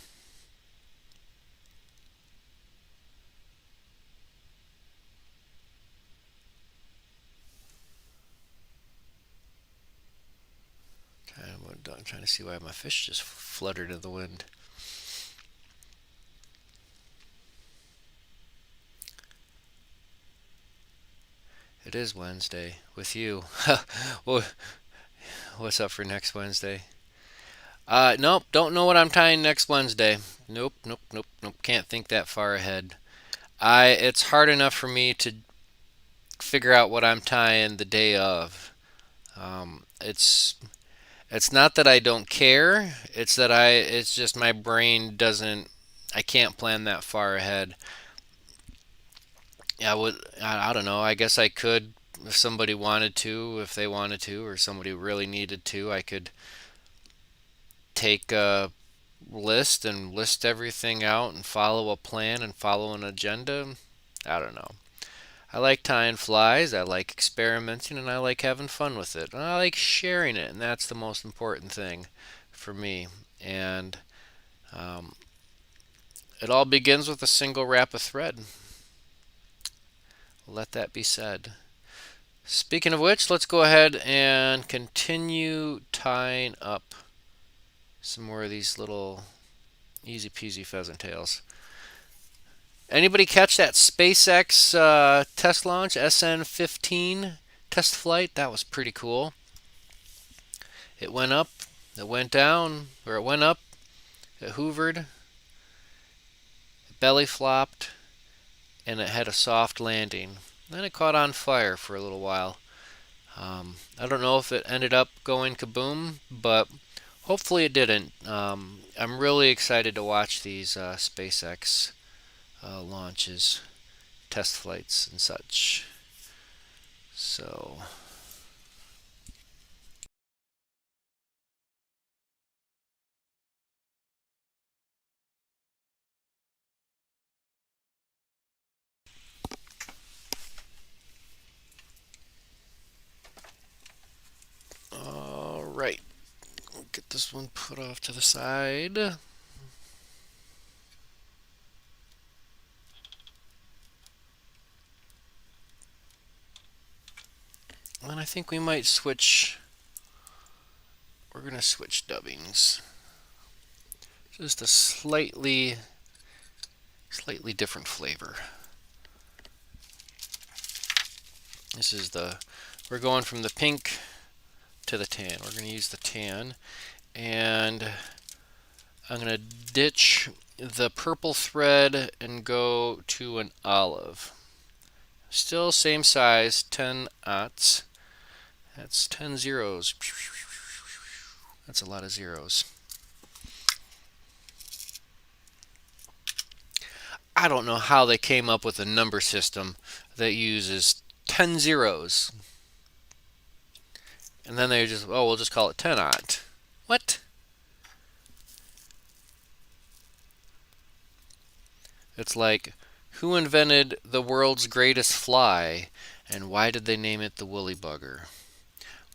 I'm trying to see why my fish just fluttered in the wind. It is Wednesday with you. Well, what's up for next Wednesday? Nope, don't know what I'm tying next Wednesday. Nope, nope, nope, nope. Can't think that far ahead. It's hard enough for me to figure out what I'm tying the day of. It's not that I don't care. It's just my brain doesn't. I can't plan that far ahead. Yeah, I don't know. I guess I could if somebody wanted to, if they wanted to, or somebody really needed to. I could take a list and list everything out and follow a plan and follow an agenda. I don't know. I like tying flies, I like experimenting, and I like having fun with it. And I like sharing it, and that's the most important thing for me. And um, it all begins with a single wrap of thread. Let that be said. Speaking of which, let's go ahead and continue tying up some more of these little easy peasy pheasant tails. Anybody catch that SpaceX test launch, SN-15 test flight? That was pretty cool. It went up, it went down, or it went up, it hoovered, it belly flopped, and it had a soft landing. Then it caught on fire for a little while. I don't know if it ended up going kaboom, but hopefully it didn't. I'm really excited to watch these SpaceX launches, test flights, and such. So, all right, get this one put off to the side. And I think we might switch. We're gonna switch dubbings. Just a slightly different flavor. This is we're going from the pink to the tan. We're going to use the tan, and I'm going to ditch the purple thread and go to an olive. Still same size, 10 aughts. That's 10 zeros. That's a lot of zeros. I don't know how they came up with a number system that uses 10 zeros. And then they just, oh, we'll just call it 10-aught. What? It's like, who invented the world's greatest fly, and why did they name it the woolly bugger?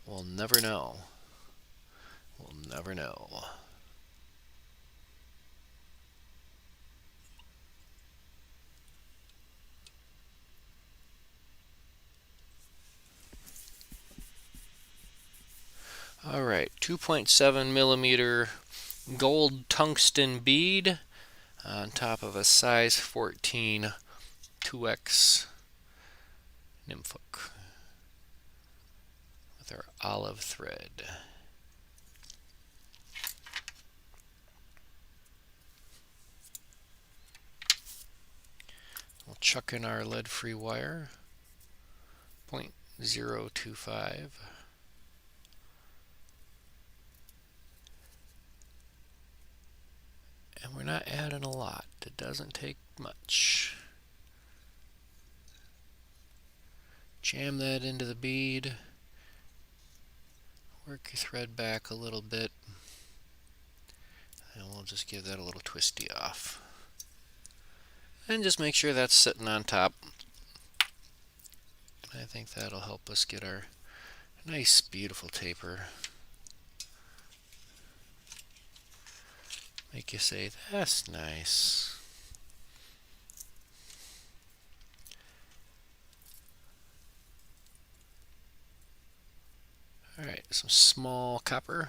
We'll never know. We'll never know. All right, 2.7 millimeter gold tungsten bead on top of a size 14 2x nymph hook with our olive thread. We'll chuck in our lead-free wire, 0.025. And we're not adding a lot. It doesn't take much. Jam that into the bead. Work your thread back a little bit. And we'll just give that a little twisty off. And just make sure that's sitting on top. I think that'll help us get our nice, beautiful taper. Make you say, that's nice. Alright, some small copper.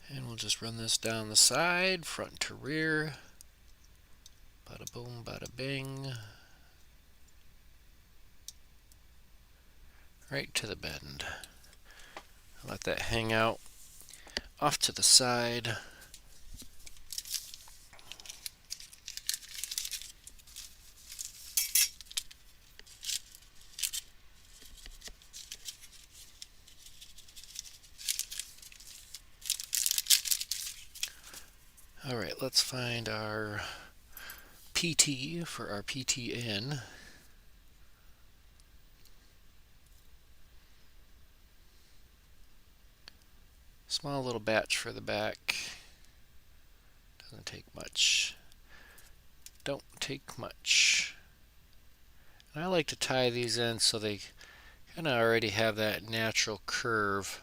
And we'll just run this down the side, front to rear. Bada boom, bada bing. Right to the bend. Let that hang out off to the side. Alright, let's find our PT for our PTN. Small little batch for the back. Doesn't take much. Don't take much. And I like to tie these in so they kind of already have that natural curve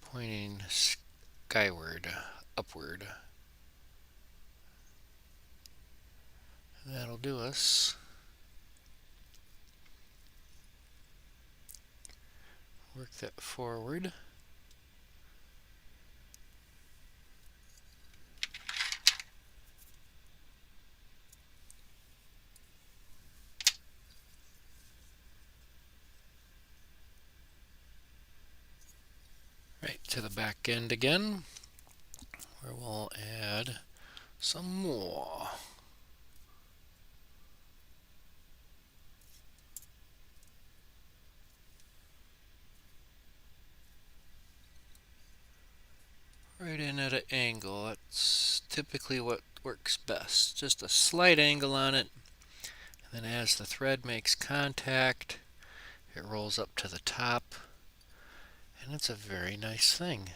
pointing skyward, upward. That'll do us. Work that forward. Right to the back end again, where we'll add some more. Right in at an angle. That's typically what works best. Just a slight angle on it. And then as the thread makes contact, it rolls up to the top. And it's a very nice thing.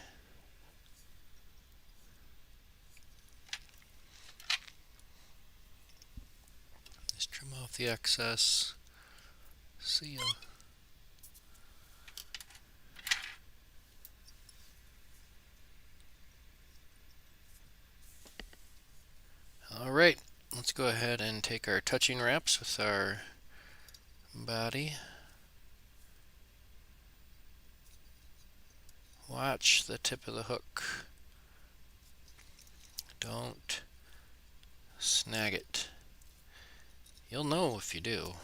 Just trim off the excess. See ya. Alright, let's go ahead and take our touching wraps with our body. Watch the tip of the hook. Don't snag it. You'll know if you do.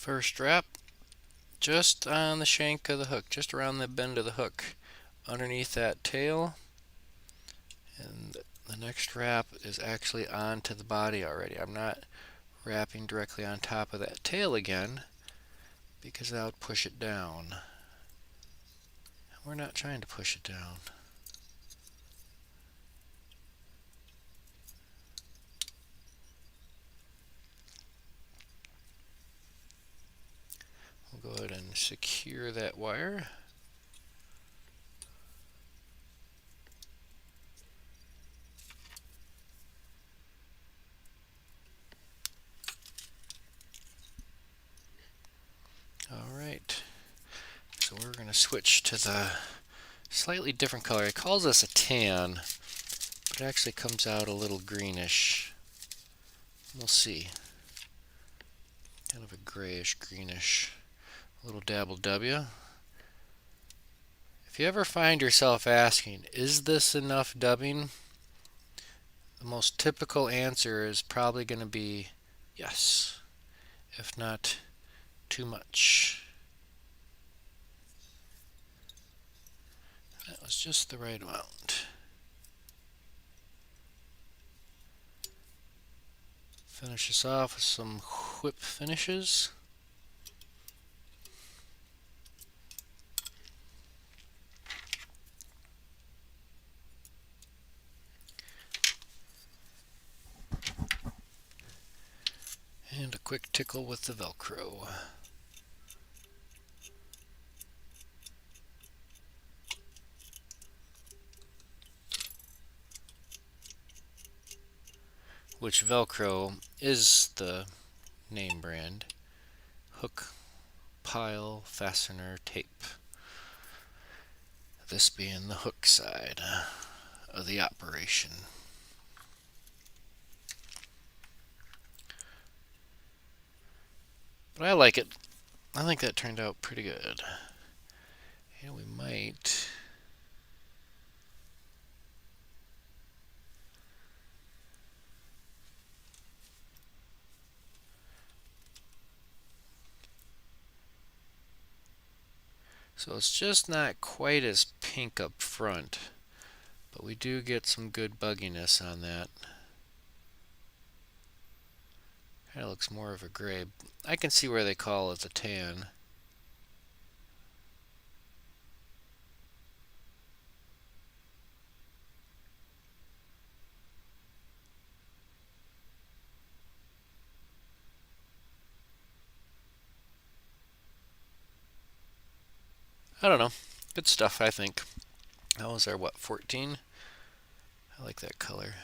first wrap just on the shank of the hook, just around the bend of the hook, underneath that tail, and the next wrap is actually onto the body already. I'm not wrapping directly on top of that tail again because that would push it down. We're not trying to push it down. We'll go ahead and secure that wire. Alright, so we're going to switch to the slightly different color. It calls this a tan, but it actually comes out a little greenish. We'll see. Kind of a grayish greenish. A little dabble W. If you ever find yourself asking, is this enough dubbing? The most typical answer is probably going to be yes, if not too much. That was just the right amount. Finish this off with some whip finishes. And a quick tickle with the Velcro. Which Velcro is the name brand. Hook, pile, fastener, tape. This being the hook side of the operation. But I like it. I think that turned out pretty good. And we might... So it's just not quite as pink up front, but we do get some good bugginess on that. Kind of looks more of a gray. I can see where they call it the tan. I don't know. Good stuff, I think. That was our, what, 14? I like that color.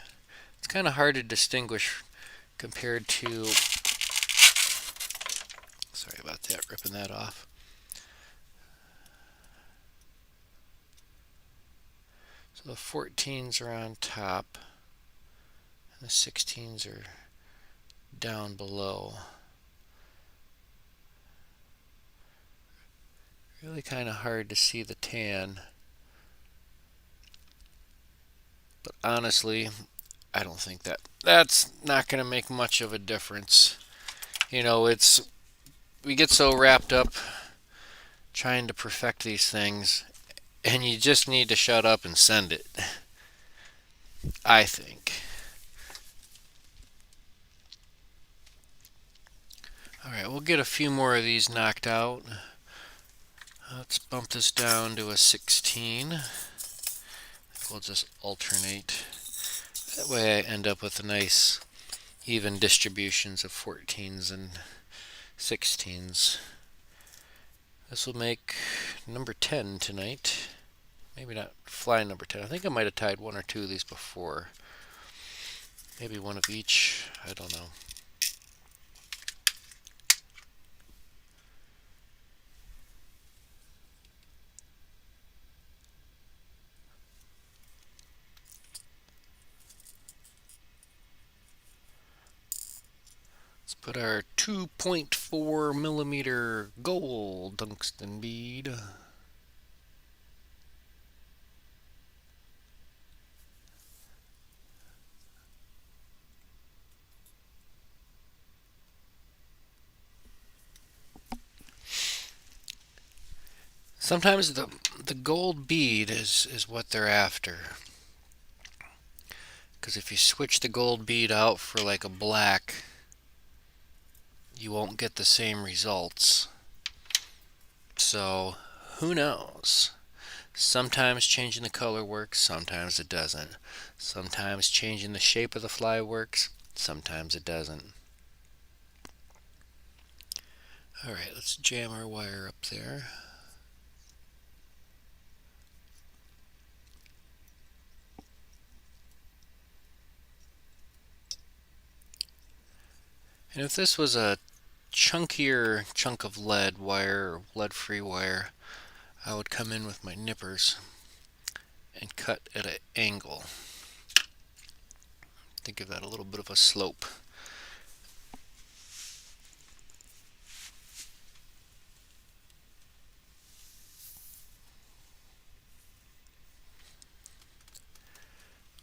It's kind of hard to distinguish compared to... Sorry about that, ripping that off. So the 14s are on top, and the 16s are down below. Really kind of hard to see the tan. But honestly, I don't think that's not going to make much of a difference. You know, we get so wrapped up trying to perfect these things, and you just need to shut up and send it, I think. Alright, we'll get a few more of these knocked out. Let's bump this down to a 16. We'll just alternate. That way I end up with a nice even distributions of 14s and 16s. This will make number 10 tonight. Maybe not fly number 10. I think I might have tied one or two of these before. Maybe one of each. I don't know. Let's put our 2.4 millimeter gold tungsten bead. Sometimes the gold bead is what they're after. Because if you switch the gold bead out for like a black, you won't get the same results. So, who knows? Sometimes changing the color works, sometimes it doesn't. Sometimes changing the shape of the fly works, sometimes it doesn't. Alright, let's jam our wire up there. And if this was a chunkier chunk of lead wire or lead-free wire, I would come in with my nippers and cut at an angle to give that a little bit of a slope.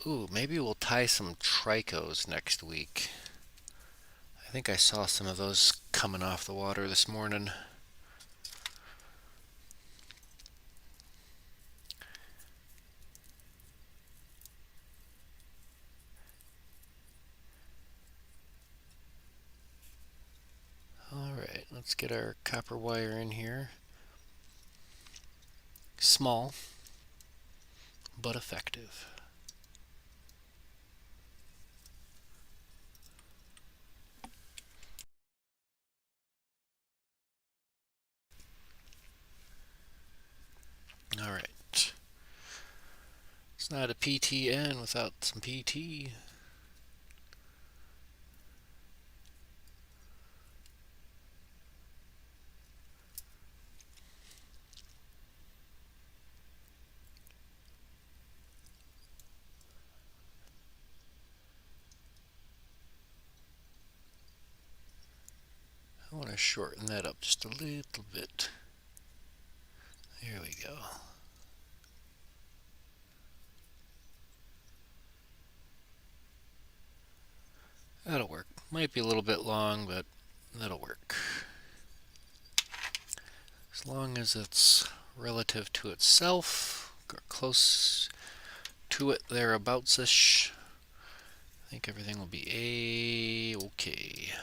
Ooh, maybe we'll tie some tricos next week. I think I saw some of those coming off the water this morning. Alright, let's get our copper wire in here. Small, but effective. Alright. It's not a PTN without some PT. I want to shorten that up just a little bit. There we go. That'll work. Might be a little bit long, but that'll work. As long as it's relative to itself, close to it thereabouts-ish, I think everything will be A-okay.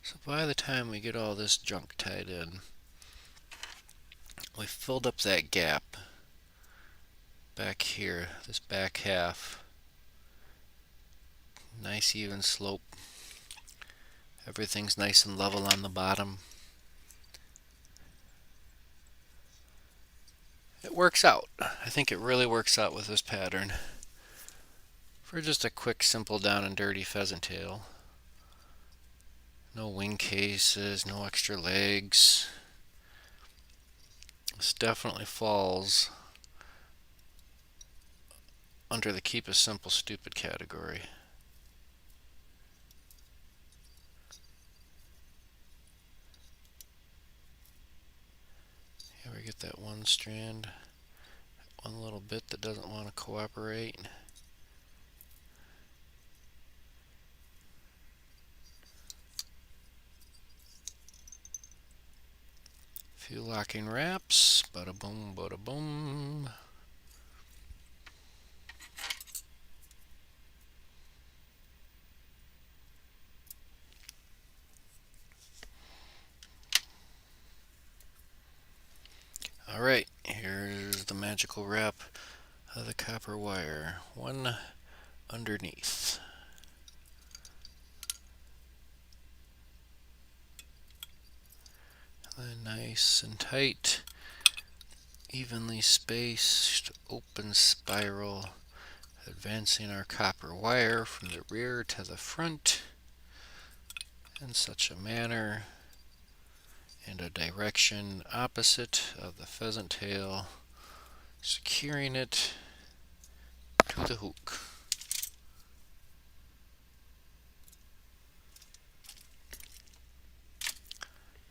So by the time we get all this junk tied in, we filled up that gap back here, this back half. Nice even slope. Everything's nice and level on the bottom. It works out. I think it really works out with this pattern. For just a quick, simple down and dirty pheasant tail. No wing cases, no extra legs. This definitely falls under the keep it simple stupid category. Here we get that one strand, one little bit that doesn't want to cooperate. Few locking wraps, bada boom, bada boom. Alright, here's the magical wrap of the copper wire. One underneath. And nice and tight, evenly spaced, open spiral, advancing our copper wire from the rear to the front in such a manner and a direction opposite of the pheasant tail, securing it to the hook.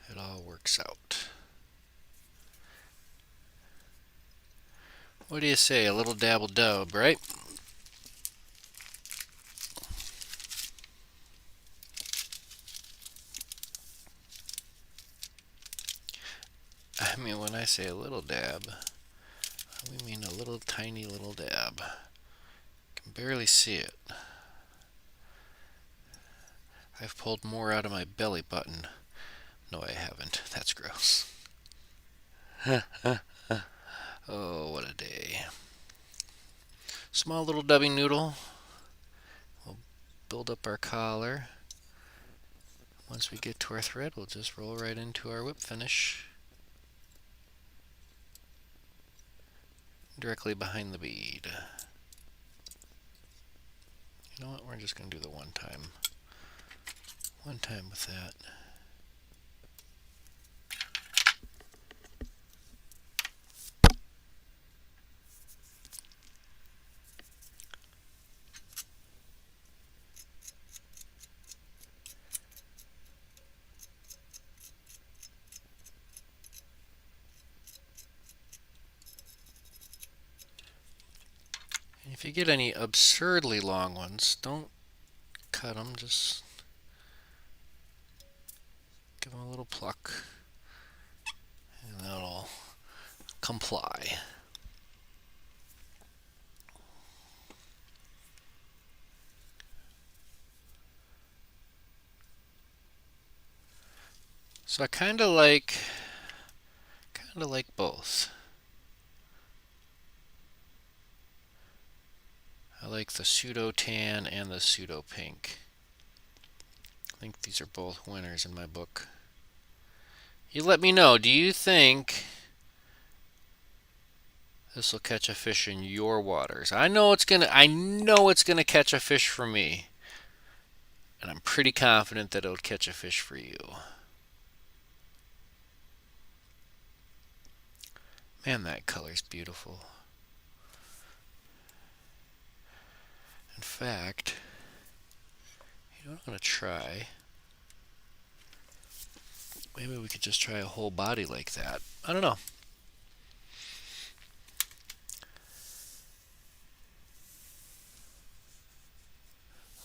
It all works out. What do you say? A little dabble dub, right? I mean, when I say a little dab, we mean a little tiny little dab. Can barely see it. I've pulled more out of my belly button. No, I haven't. That's gross. Oh, what a day. Small little dubbing noodle. We'll build up our collar. Once we get to our thread, we'll just roll right into our whip finish. Directly behind the bead. You know what? We're just going to do the one time. One time with that. If you get any absurdly long ones, don't cut them, just give them a little pluck, and that'll comply. So I kind of like both. I like the pseudo tan and the pseudo pink. I think these are both winners in my book. You let me know, do you think this will catch a fish in your waters? I know it's gonna catch a fish for me. And I'm pretty confident that it'll catch a fish for you. Man, that color's beautiful. In fact, you know what I'm going to try? Maybe we could just try a whole body like that. I don't know.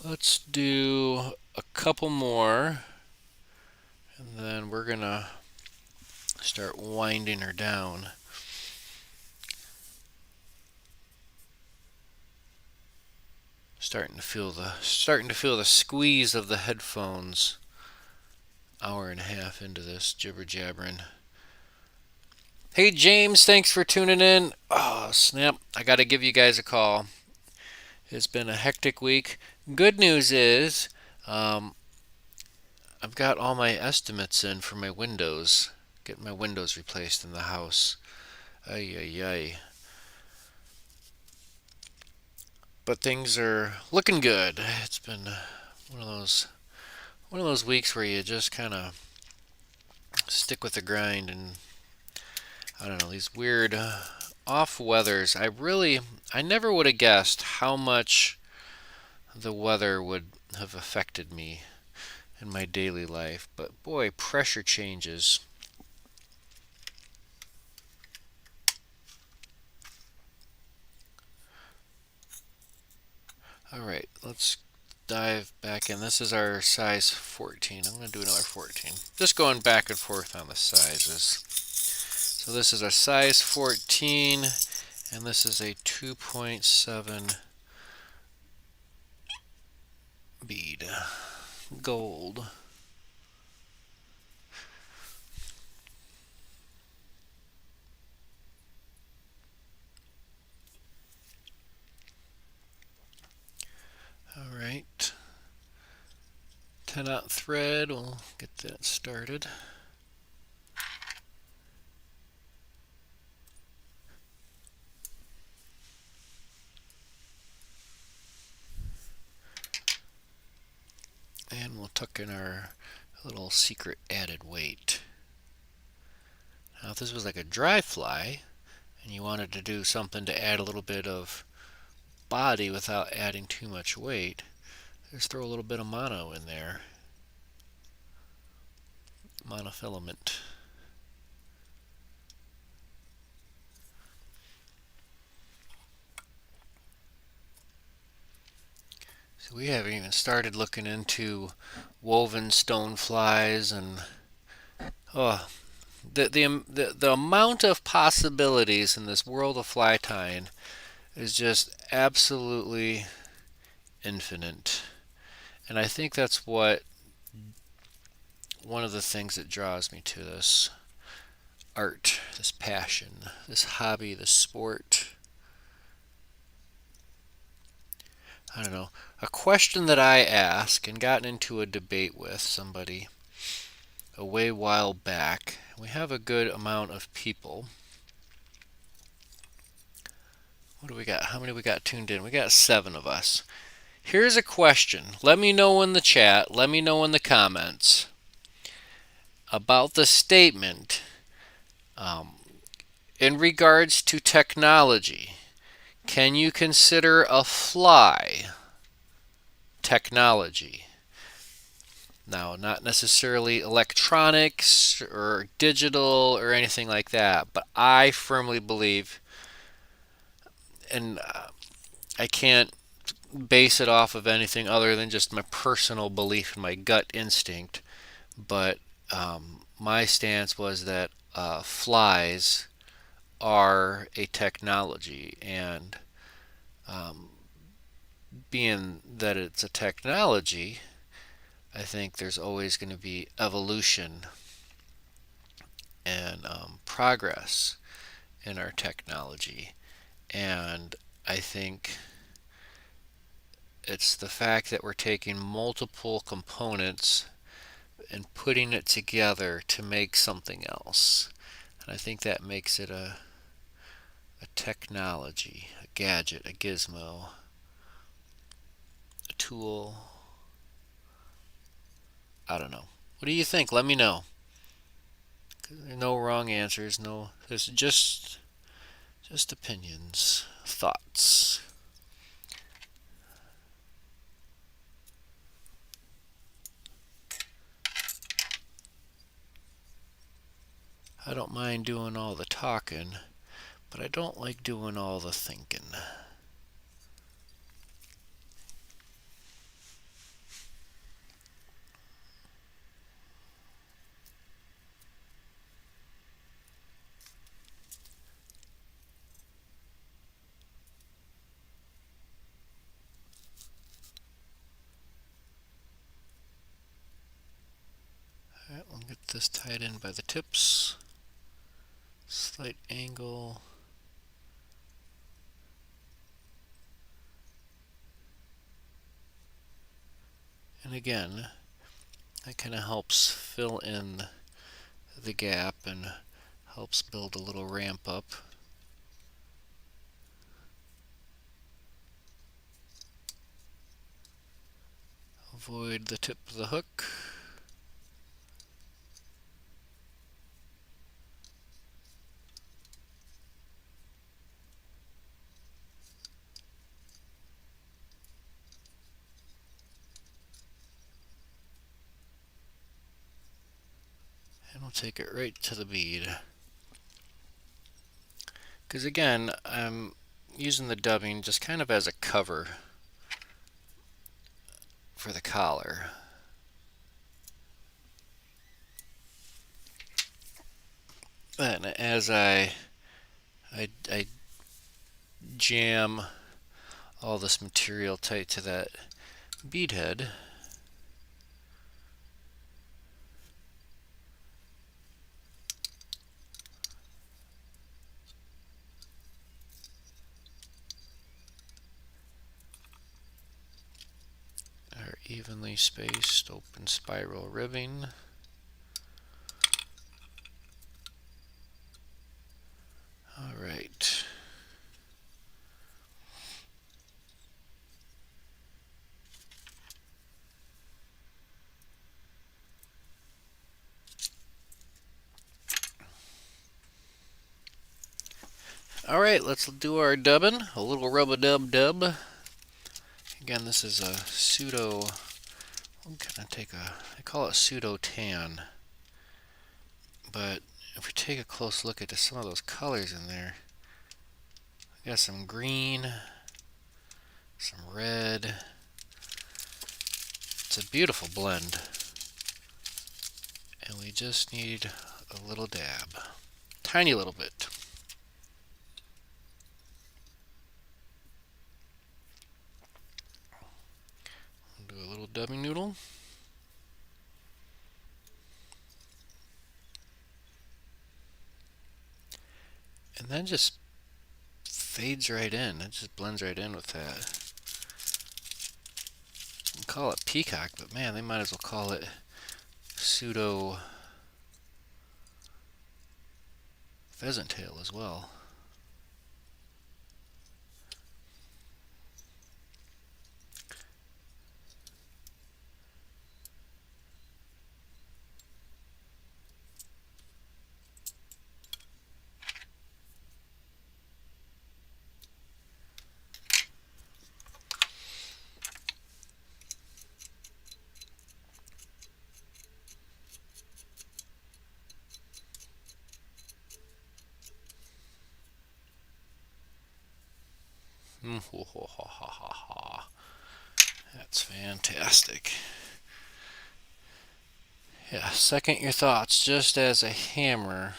Let's do a couple more, and then we're going to start winding her down. Starting to feel the squeeze of the headphones. Hour and a half into this jibber jabbering. Hey James, thanks for tuning in. Oh snap! I got to give you guys a call. It's been a hectic week. Good news is, I've got all my estimates in for my windows. Getting my windows replaced in the house. Ay ay ay. But things are looking good. It's been one of those weeks where you just kind of stick with the grind, and I don't know, these weird off weathers. I never would have guessed how much the weather would have affected me in my daily life. But boy, pressure changes. Alright, let's dive back in. This is our size 14. I'm going to do another 14. Just going back and forth on the sizes. So this is our size 14, and this is a 2.7 bead. Gold. Alright. 10-aught thread, we'll get that started. And we'll tuck in our little secret added weight. Now if this was like a dry fly and you wanted to do something to add a little bit of body without adding too much weight, just throw a little bit of mono in there. Monofilament. So we haven't even started looking into woven stone flies and the amount of possibilities in this world of fly tying is just absolutely infinite. And I think that's one of the things that draws me to this art, this passion, this hobby, this sport. I don't know. A question that I ask and gotten into a debate with somebody a way while back. We have a good amount of people. What do we got? How many we got tuned in? We got 7 of us. Here's a question. Let me know in the chat. Let me know in the comments about the statement in regards to technology. Can you consider a fly technology? Now, not necessarily electronics or digital or anything like that, but I firmly believe, and I can't base it off of anything other than just my personal belief and my gut instinct, but my stance was that flies are a technology, and being that it's a technology, I think there's always going to be evolution and progress in our technology. And I think it's the fact that we're taking multiple components and putting it together to make something else. And I think that makes it a technology, a gadget, a gizmo, a tool. I don't know. What do you think? Let me know. There's no wrong answers. No, there's just opinions, thoughts. I don't mind doing all the talking, but I don't like doing all the thinking. Alright, we'll get this tied in by the tips. Slight angle. And again, that kind of helps fill in the gap and helps build a little ramp up. Avoid the tip of the hook. And we'll take it right to the bead. Because again, I'm using the dubbing just kind of as a cover for the collar. And as I jam all this material tight to that bead head, our evenly spaced open spiral ribbing. All right. Alright, let's do our dubbing. A little rub-a-dub-dub. Again, this is a pseudo... I'm gonna take a... I call it pseudo tan. But if we take a close look at just some of those colors in there, we got some green, some red. It's a beautiful blend. And we just need a little dab. Tiny little bit. Do a little dubbing noodle. And then just fades right in. It just blends right in with that. We call it peacock, but man, they might as well call it pseudo pheasant tail as well. That's fantastic. Yeah, second your thoughts, just as a hammer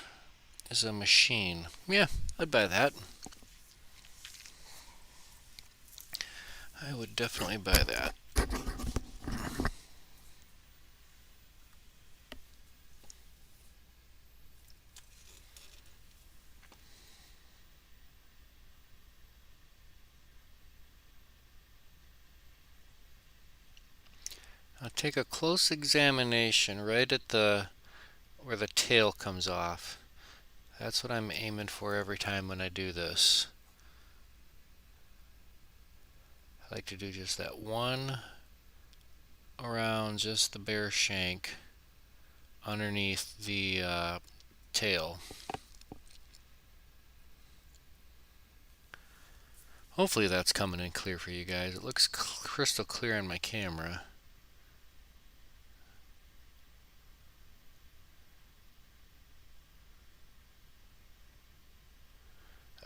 is a machine. Yeah, I'd buy that. I would definitely buy that. I'll take a close examination right at the where the tail comes off. That's what I'm aiming for every time when I do this. I like to do just that one around just the bare shank underneath the tail. Hopefully that's coming in clear for you guys. It looks crystal clear on my camera.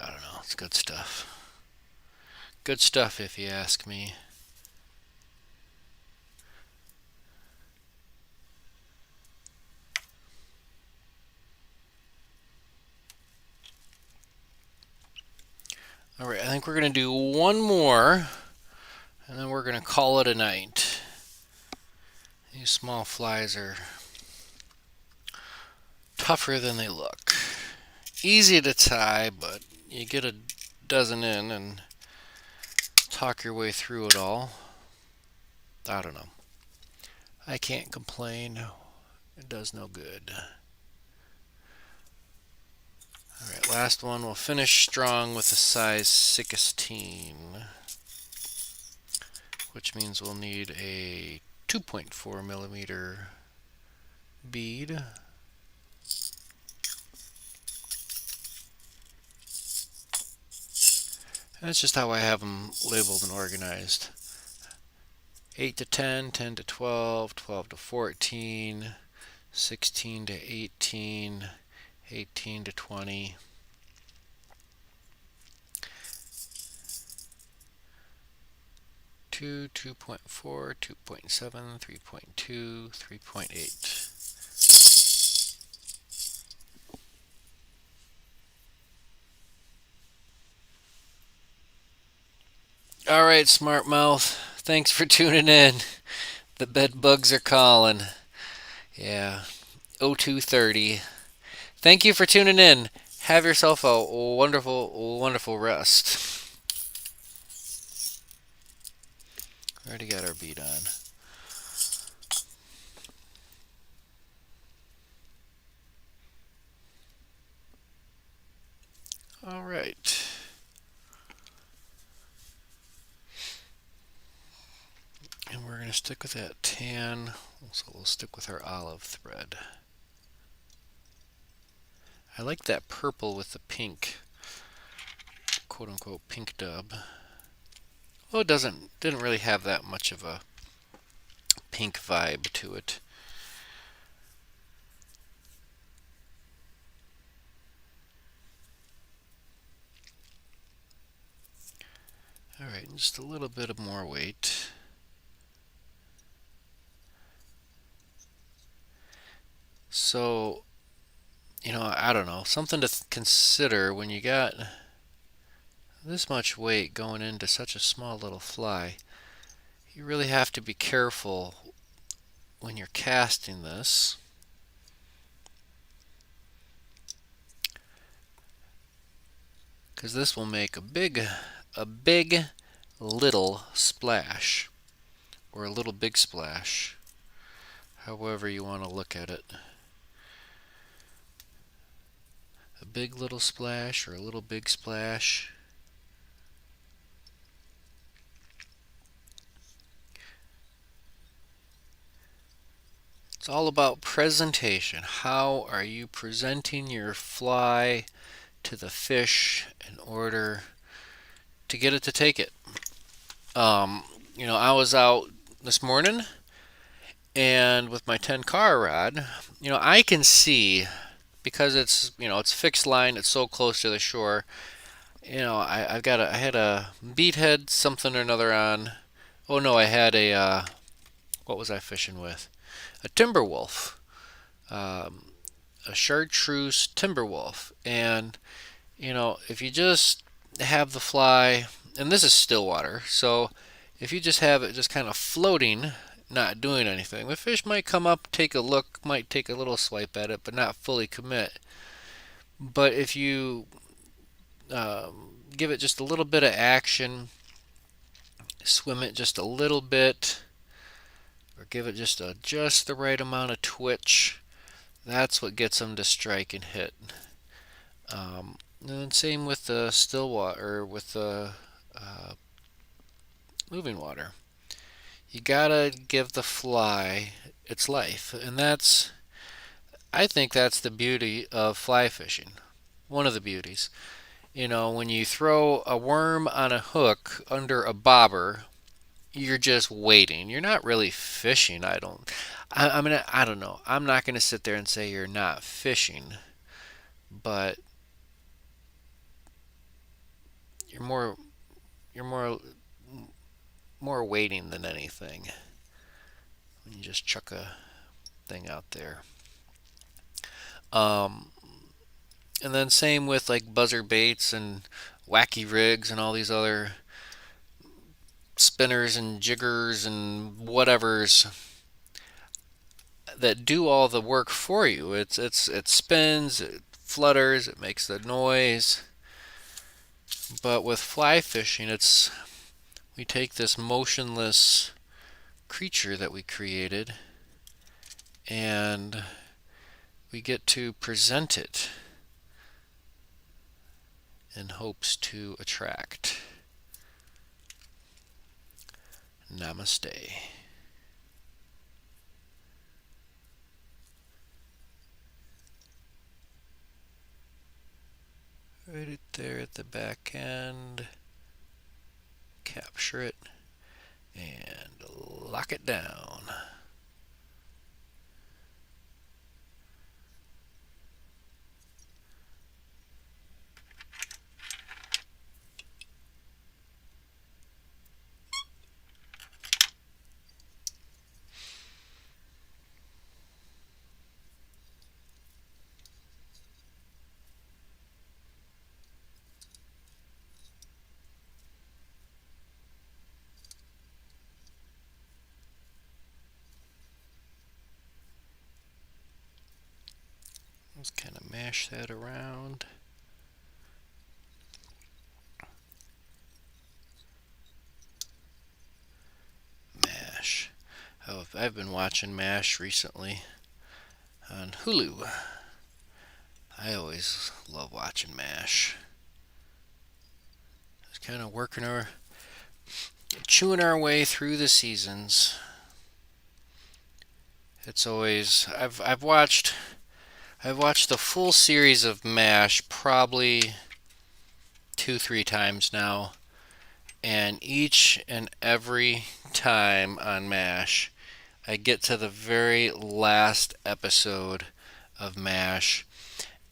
I don't know, it's good stuff. Good stuff if you ask me. Alright, I think we're going to do one more, and then we're going to call it a night. These small flies are tougher than they look. Easy to tie, but you get a dozen in and talk your way through it all. I don't know. I can't complain. It does no good. Alright, last one. We'll finish strong with a size 16, which means we'll need a 2.4 millimeter bead. That's just how I have them labeled and organized. 8 to 10, 10 to 12, 12 to 14, 16 to 18, 18 to 20. Two, 2.4, 2.7, 3.2, 3.8. All right, smart mouth. Thanks for tuning in. The bed bugs are calling. Yeah, 0230. Thank you for tuning in. Have yourself a wonderful, wonderful rest. Already got our bead on. All right. And we're going to stick with that tan, so we'll stick with our olive thread. I like that purple with the pink. quote-unquote pink dub. Well, it didn't really have that much of a pink vibe to it. Alright, just a little bit of more weight. So, I don't know, something to consider when you got this much weight going into such a small little fly. You really have to be careful when you're casting this. Because this will make a big little splash, or a little big splash, however you want to look at it. A big little splash or a little big splash. It's all about presentation. How are you presenting your fly to the fish in order to get it to take it? I was out this morning and with my 10 car rod, I can see, because it's fixed line, it's so close to the shore. I had a beathead something or another on. Oh no, I had a what was I fishing with? A timber wolf, a chartreuse timber wolf. And if you just have the fly, and this is still water, so if you just have it just kind of floating, not doing anything, the fish might come up, take a look, might take a little swipe at it, but not fully commit. But if you give it just a little bit of action, swim it just a little bit, or give it just the right amount of twitch, that's what gets them to strike and hit. And same with the still water, or with the moving water. You gotta give the fly its life, and I think that's the beauty of fly fishing. One of the beauties. When you throw a worm on a hook under a bobber, you're just waiting. You're not really fishing. I mean, I don't know. I'm not going to sit there and say you're not fishing, but you're more waiting than anything when you just chuck a thing out there. And then same with like buzzer baits and wacky rigs and all these other spinners and jiggers and whatevers that do all the work for you. It spins, it flutters, it makes the noise. But with fly fishing, we take this motionless creature that we created and we get to present it in hopes to attract. Namaste. Right there at the back end. Capture it and lock it down. Let's kind of mash that around. MASH. Oh, I've been watching MASH recently on Hulu. I always love watching MASH. Just kind of chewing our way through the seasons. It's always I've watched the full series of MASH probably 2-3 times now, and each and every time on MASH, I get to the very last episode of MASH,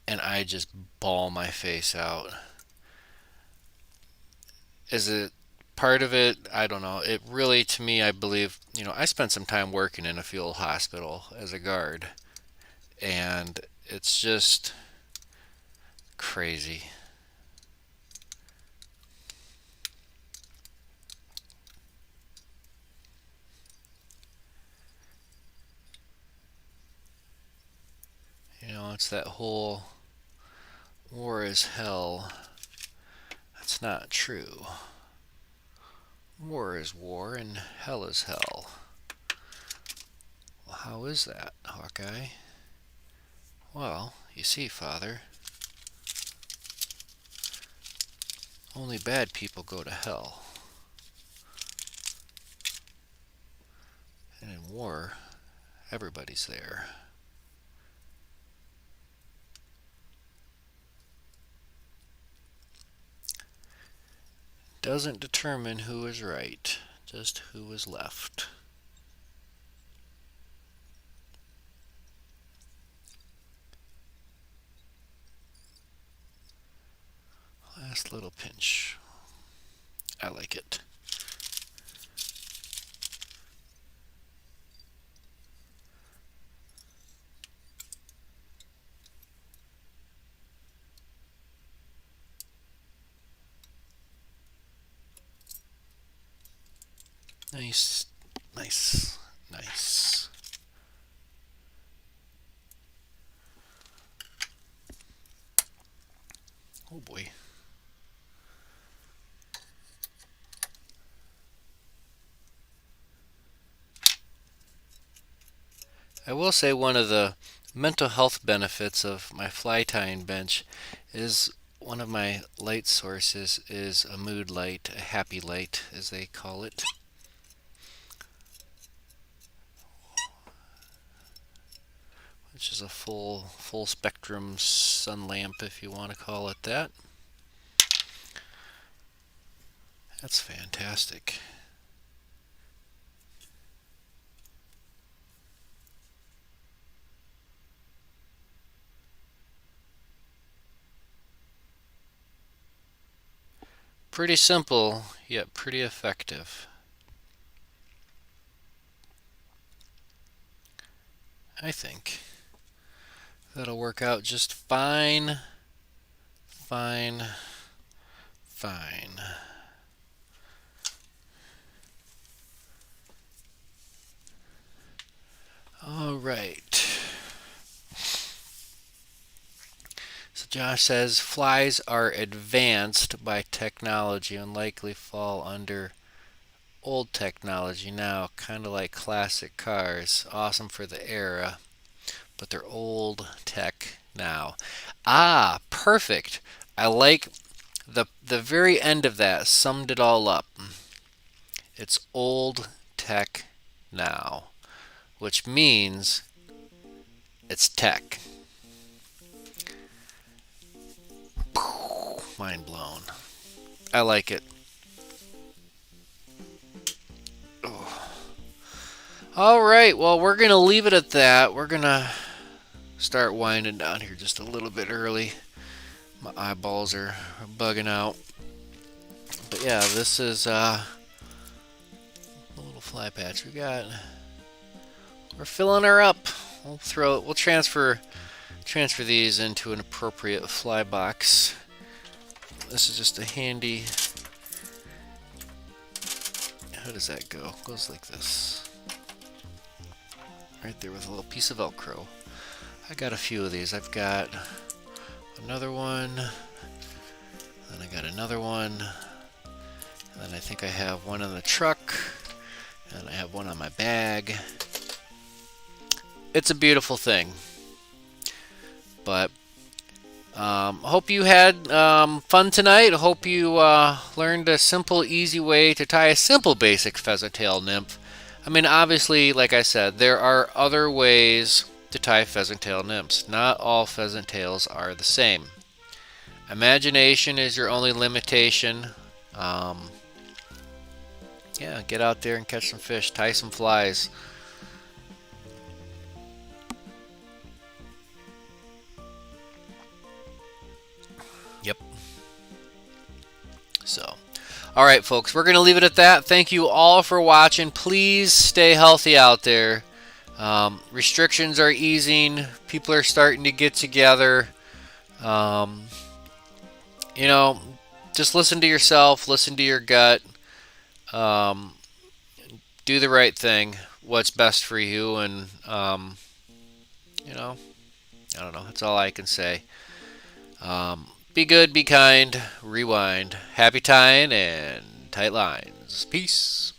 and I just bawl my face out. Is it part of it? I don't know. It really, to me, I believe, I spent some time working in a field hospital as a guard, and it's just crazy. It's that whole war is hell. That's not true. War is war and hell is hell. Well, how is that, Hawkeye? Well, you see, Father, only bad people go to hell. And in war, everybody's there. Doesn't determine who is right, just who is left. Last little pinch. I like it. Nice, nice, nice. Oh boy. I will say one of the mental health benefits of my fly tying bench is one of my light sources is a mood light, a happy light as they call it. Which is a full spectrum sun lamp, if you want to call it that. That's fantastic. Pretty simple, yet pretty effective. I think that'll work out just fine, fine, fine. All right. So Josh says flies are advanced by technology and likely fall under old technology now, kind of like classic cars. Awesome for the era, but they're old tech now. Ah, perfect. I like the very end of that summed it all up. It's old tech now, which means it's tech. Mind blown. I like it. Oh. All right, well, we're going to leave it at that. We're going to start winding down here just a little bit early. My eyeballs are bugging out. But yeah, this is a little fly patch we got. We're filling her up. We'll transfer these into an appropriate fly box. This is just a handy. How does that go? It goes like this. Right there with a little piece of Velcro. I got a few of these. I've got another one. Then I got another one. And then I think I have one in the truck. And I have one on my bag. It's a beautiful thing. But hope you had fun tonight. Hope you learned a simple, easy way to tie a simple, basic pheasant tail nymph. I mean, obviously, like I said, there are other ways to tie pheasant tail nymphs. Not all pheasant tails are the same. Imagination is your only limitation. Yeah, get out there and catch some fish, tie some flies. Yep. So, all right, folks, we're going to leave it at that. Thank you all for watching. Please stay healthy out there. Restrictions are easing. People are starting to get together. Um, you know, just listen to yourself, listen to your gut. Um, do the right thing, what's best for you, and you know, I don't know. That's all I can say. Be good, be kind, rewind. Happy tying and tight lines. Peace.